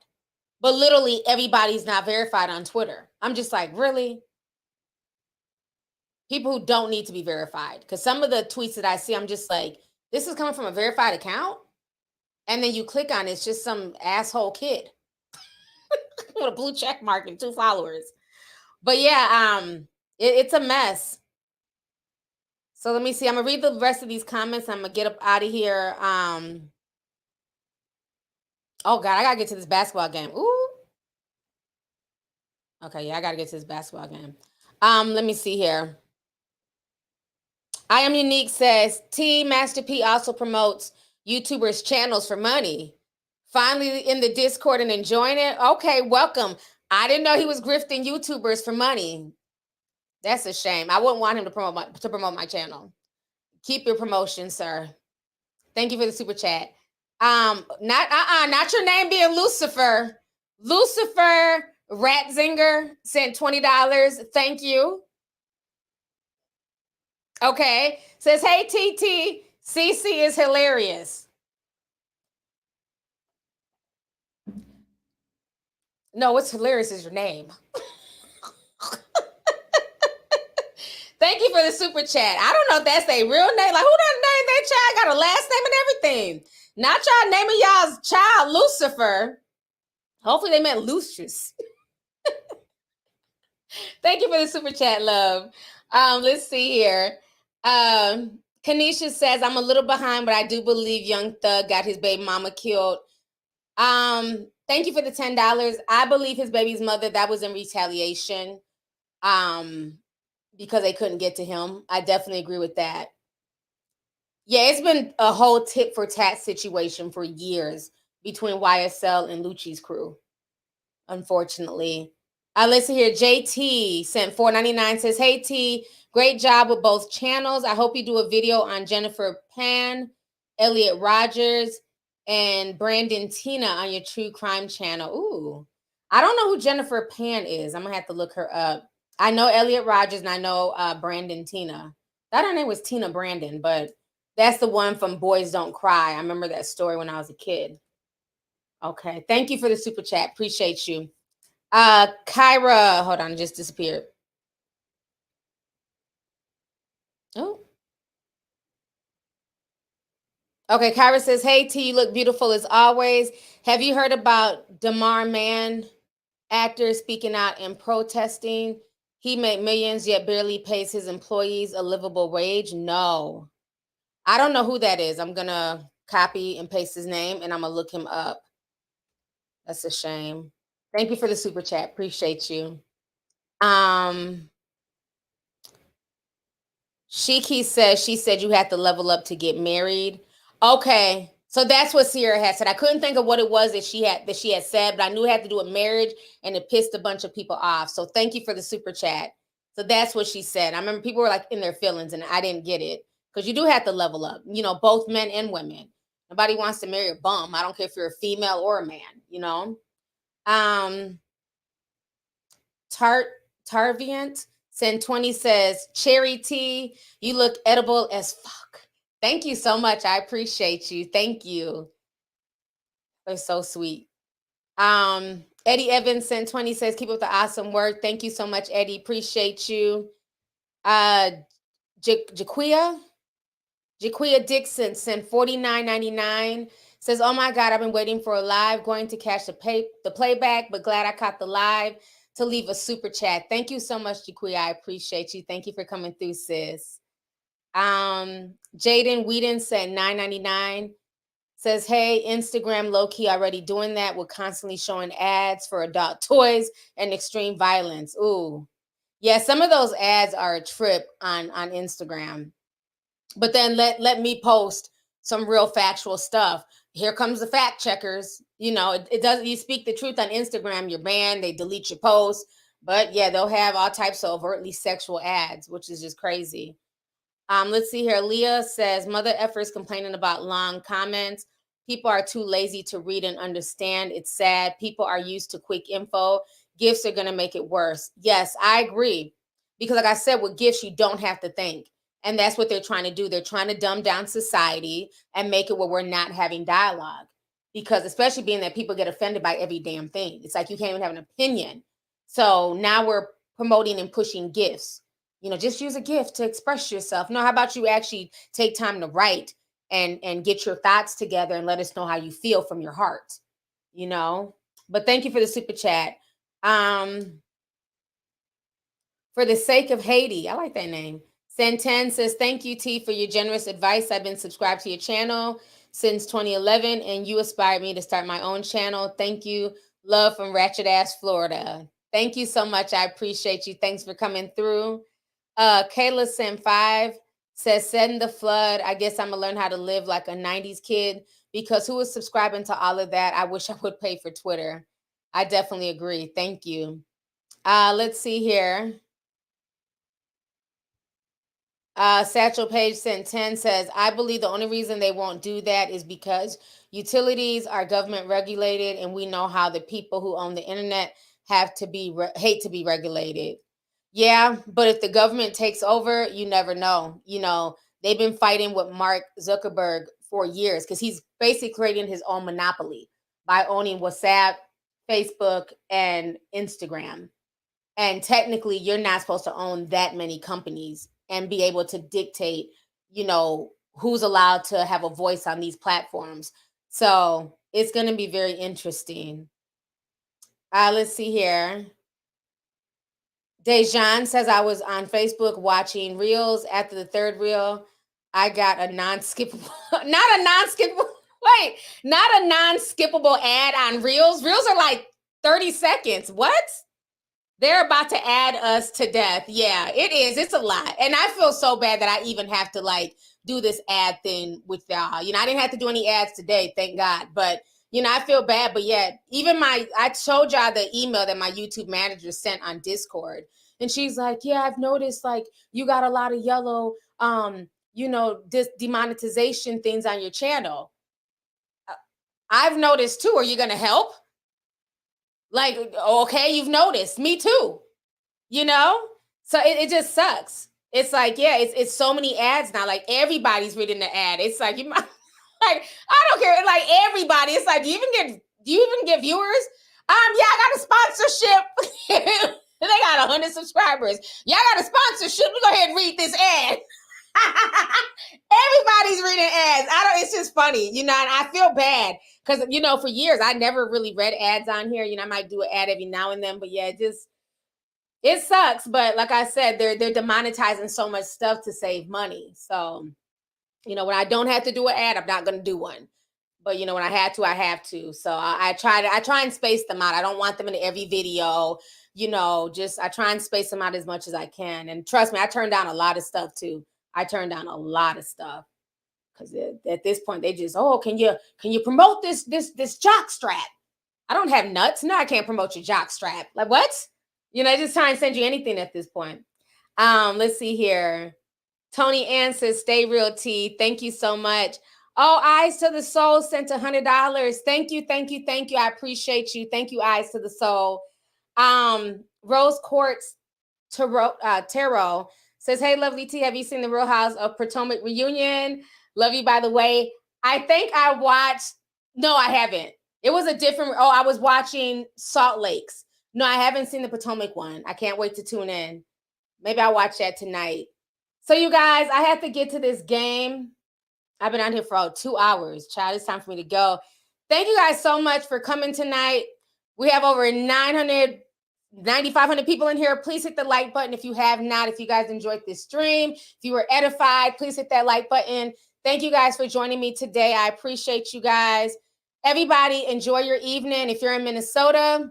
But literally everybody's not verified on Twitter. I'm just like, really? People who don't need to be verified. Because some of the tweets that I see, I'm just like, this is coming from a verified account? And then you click on it, it's just some asshole kid with a blue check mark and 2 followers. But yeah, it's a mess. So let me see. I'm going to read the rest of these comments. I'm going to get up out of here. Oh, God, I got to get to this basketball game. Ooh. Okay, yeah, I got to get to this basketball game. Let me see here. I Am Unique says, Master P also promotes YouTubers' channels for money. Finally in the Discord and enjoying it? Okay, welcome. I didn't know he was grifting YouTubers for money. That's a shame. I wouldn't want him to promote my channel. Keep your promotion, sir. Thank you for the super chat. Not your name being Lucifer. Lucifer Ratzinger sent $20. Thank you. Okay. Says, hey, TT, CC is hilarious. No, what's hilarious is your name. Thank you for the super chat. I don't know if that's a real name. Like, who done named their child? Got a last name and everything. Not y'all naming y'all's child Lucifer. Hopefully they meant Lucius. Thank you for the super chat, love. Let's see here. Kanisha says, I'm a little behind, but I do believe Young Thug got his baby mama killed. Thank you for the $10. I believe his baby's mother, that was in retaliation. Because they couldn't get to him. I definitely agree with that. Yeah, it's been a whole tit for tat situation for years between YSL and Lucci's crew, unfortunately. Listen here, JT sent $4.99, says, hey T, great job with both channels. I hope you do a video on Jennifer Pan, Elliot Rogers, and Brandon Tina on your true crime channel. Ooh, I don't know who Jennifer Pan is. I'm gonna have to look her up. I know Elliot Rogers and I know Brandon Tina. That her name was Tina Brandon, but that's the one from Boys Don't Cry. I remember that story when I was a kid. Okay, thank you for the super chat. Appreciate you. Kyra, hold on, it just disappeared. Oh. Okay, Kyra says, hey T, you look beautiful as always. Have you heard about Damar Mann, actor speaking out and protesting? He made millions, yet barely pays his employees a livable wage. No, I don't know who that is. I'm going to copy and paste his name, and I'm going to look him up. That's a shame. Thank you for the super chat. Appreciate you. Shiki says, she said you had to level up to get married. Okay, so that's what Ciara had said. I couldn't think of what it was that she had said, but I knew it had to do with marriage, and it pissed a bunch of people off. So thank you for the super chat. So that's what she said. I remember people were like in their feelings, and I didn't get it because you do have to level up. Both men and women. Nobody wants to marry a bum. I don't care if you're a female or a man, you know. Tarviant Send 20 says, Cherry tea, you look edible as fuck. Thank you so much. I appreciate you. Thank you. They're so sweet. Eddie Evans Send 20 says, keep up the awesome work. Thank you so much, Eddie. Appreciate you. Jaquia Dixon sent $49.99. Says, oh my God, I've been waiting for a live, going to catch the playback, but glad I caught the live to leave a super chat. Thank you so much, Jaquia. I appreciate you. Thank you for coming through, sis. Jaden Whedon said $9.99. Says, hey, Instagram low-key already doing that. We're constantly showing ads for adult toys and extreme violence. Ooh. Yeah, some of those ads are a trip on Instagram. But then let me post some real factual stuff. Here comes the fact checkers. You know, it doesn't, you speak the truth on Instagram, you're banned, they delete your posts. But yeah, they'll have all types of overtly sexual ads, which is just crazy. Let's see here. Leah says, mother effers complaining about long comments. People are too lazy to read and understand. It's sad. People are used to quick info. Gifts are going to make it worse. Yes, I agree. Because like I said, with gifts, you don't have to think. And that's what they're trying to do. They're trying to dumb down society and make it where we're not having dialogue. Because especially being that people get offended by every damn thing. It's like you can't even have an opinion. So now we're promoting and pushing gifts. You know, just use a gift to express yourself. No, how about you actually take time to write and get your thoughts together and let us know how you feel from your heart, you know? But thank you for the super chat. For the sake of Haiti, I like that name. Santan says, thank you, T, for your generous advice. I've been subscribed to your channel since 2011, and you inspired me to start my own channel. Thank you. Love from Ratchet Ass, Florida. Thank you so much. I appreciate you. Thanks for coming through. Kayla Sim 5 says, send the flood. I guess I'm going to learn how to live like a 90s kid, because who is subscribing to all of that? I wish I would pay for Twitter. I definitely agree. Thank you. Let's see here. Satchel Page sent 10 says, I believe the only reason they won't do that is because utilities are government regulated, and we know how the people who own the internet have to be hate to be regulated. Yeah, but if the government takes over, you never know. You know, they've been fighting with Mark Zuckerberg for years because he's basically creating his own monopoly by owning WhatsApp, Facebook, and Instagram. And technically, you're not supposed to own that many companies and be able to dictate, you know, who's allowed to have a voice on these platforms. So it's going to be very interesting. Let's see here. Dejan says, I was on Facebook watching reels. After the third reel, I got a non-skippable, not a non-skippable ad on reels. Reels are like 30 seconds. What? They're about to add us to death. Yeah, it is. It's a lot. And I feel so bad that I even have to like do this ad thing with y'all. You know, I didn't have to do any ads today, thank God. But, you know, I feel bad. But yeah, even I showed y'all the email that my YouTube manager sent on Discord. And she's like, yeah, I've noticed like you got a lot of yellow, you know, demonetization things on your channel. I've noticed too. Are you going to help? Like, okay, you've noticed. Me too. You know? So it just sucks. It's like, yeah, it's so many ads now. Like everybody's reading the ad. It's like you might like, I don't care. Like everybody. It's like, do you even get viewers? Yeah, I got a sponsorship. They got 100 subscribers. Y'all got a sponsorship. Let me go ahead and read this ad. Everybody's reading ads. It's just funny, you know, and I feel bad because, you know, for years, I never really read ads on here. You know, I might do an ad every now and then, but yeah, it sucks. But like I said, they're demonetizing so much stuff to save money. So, you know, when I don't have to do an ad, I'm not going to do one. But, you know, when I had to, I have to. So I try and space them out. I don't want them in every video, you know, I try and space them out as much as I can. And trust me, I turn down a lot of stuff too. I turned down a lot of stuff because at this point they just, oh, can you promote this jock strap? I don't have nuts. No, I can't promote your jock strap. Like what? You know, I just try and send you anything at this point. Let's see here. Tony Ann says, stay real T. Thank you so much. Oh, Eyes to the Soul sent $100. Thank you, thank you, thank you. I appreciate you. Thank you, Eyes to the Soul. Rose Quartz Tarot says, hey, Lovelyti, have you seen the Real House of Potomac reunion? Love you, by the way. I think I watched, no, I haven't. It was a different, I was watching Salt Lakes. No, I haven't seen the Potomac one. I can't wait to tune in. Maybe I'll watch that tonight. So you guys, I have to get to this game. I've been on here for 2 hours. Child, it's time for me to go. Thank you guys so much for coming tonight. We have over 9,500 people in here. Please hit the like button if you have not. If you guys enjoyed this stream, if you were edified, please hit that like button. Thank you guys for joining me today. I appreciate you guys. Everybody, enjoy your evening. If you're in Minnesota,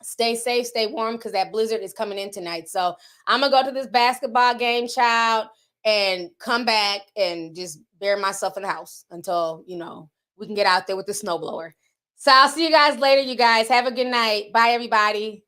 stay safe, stay warm, because that blizzard is coming in tonight. So I'm going to go to this basketball game, child, and come back and just bury myself in the house until, we can get out there with the snowblower. So I'll see you guys later, you guys. Have a good night. Bye, everybody.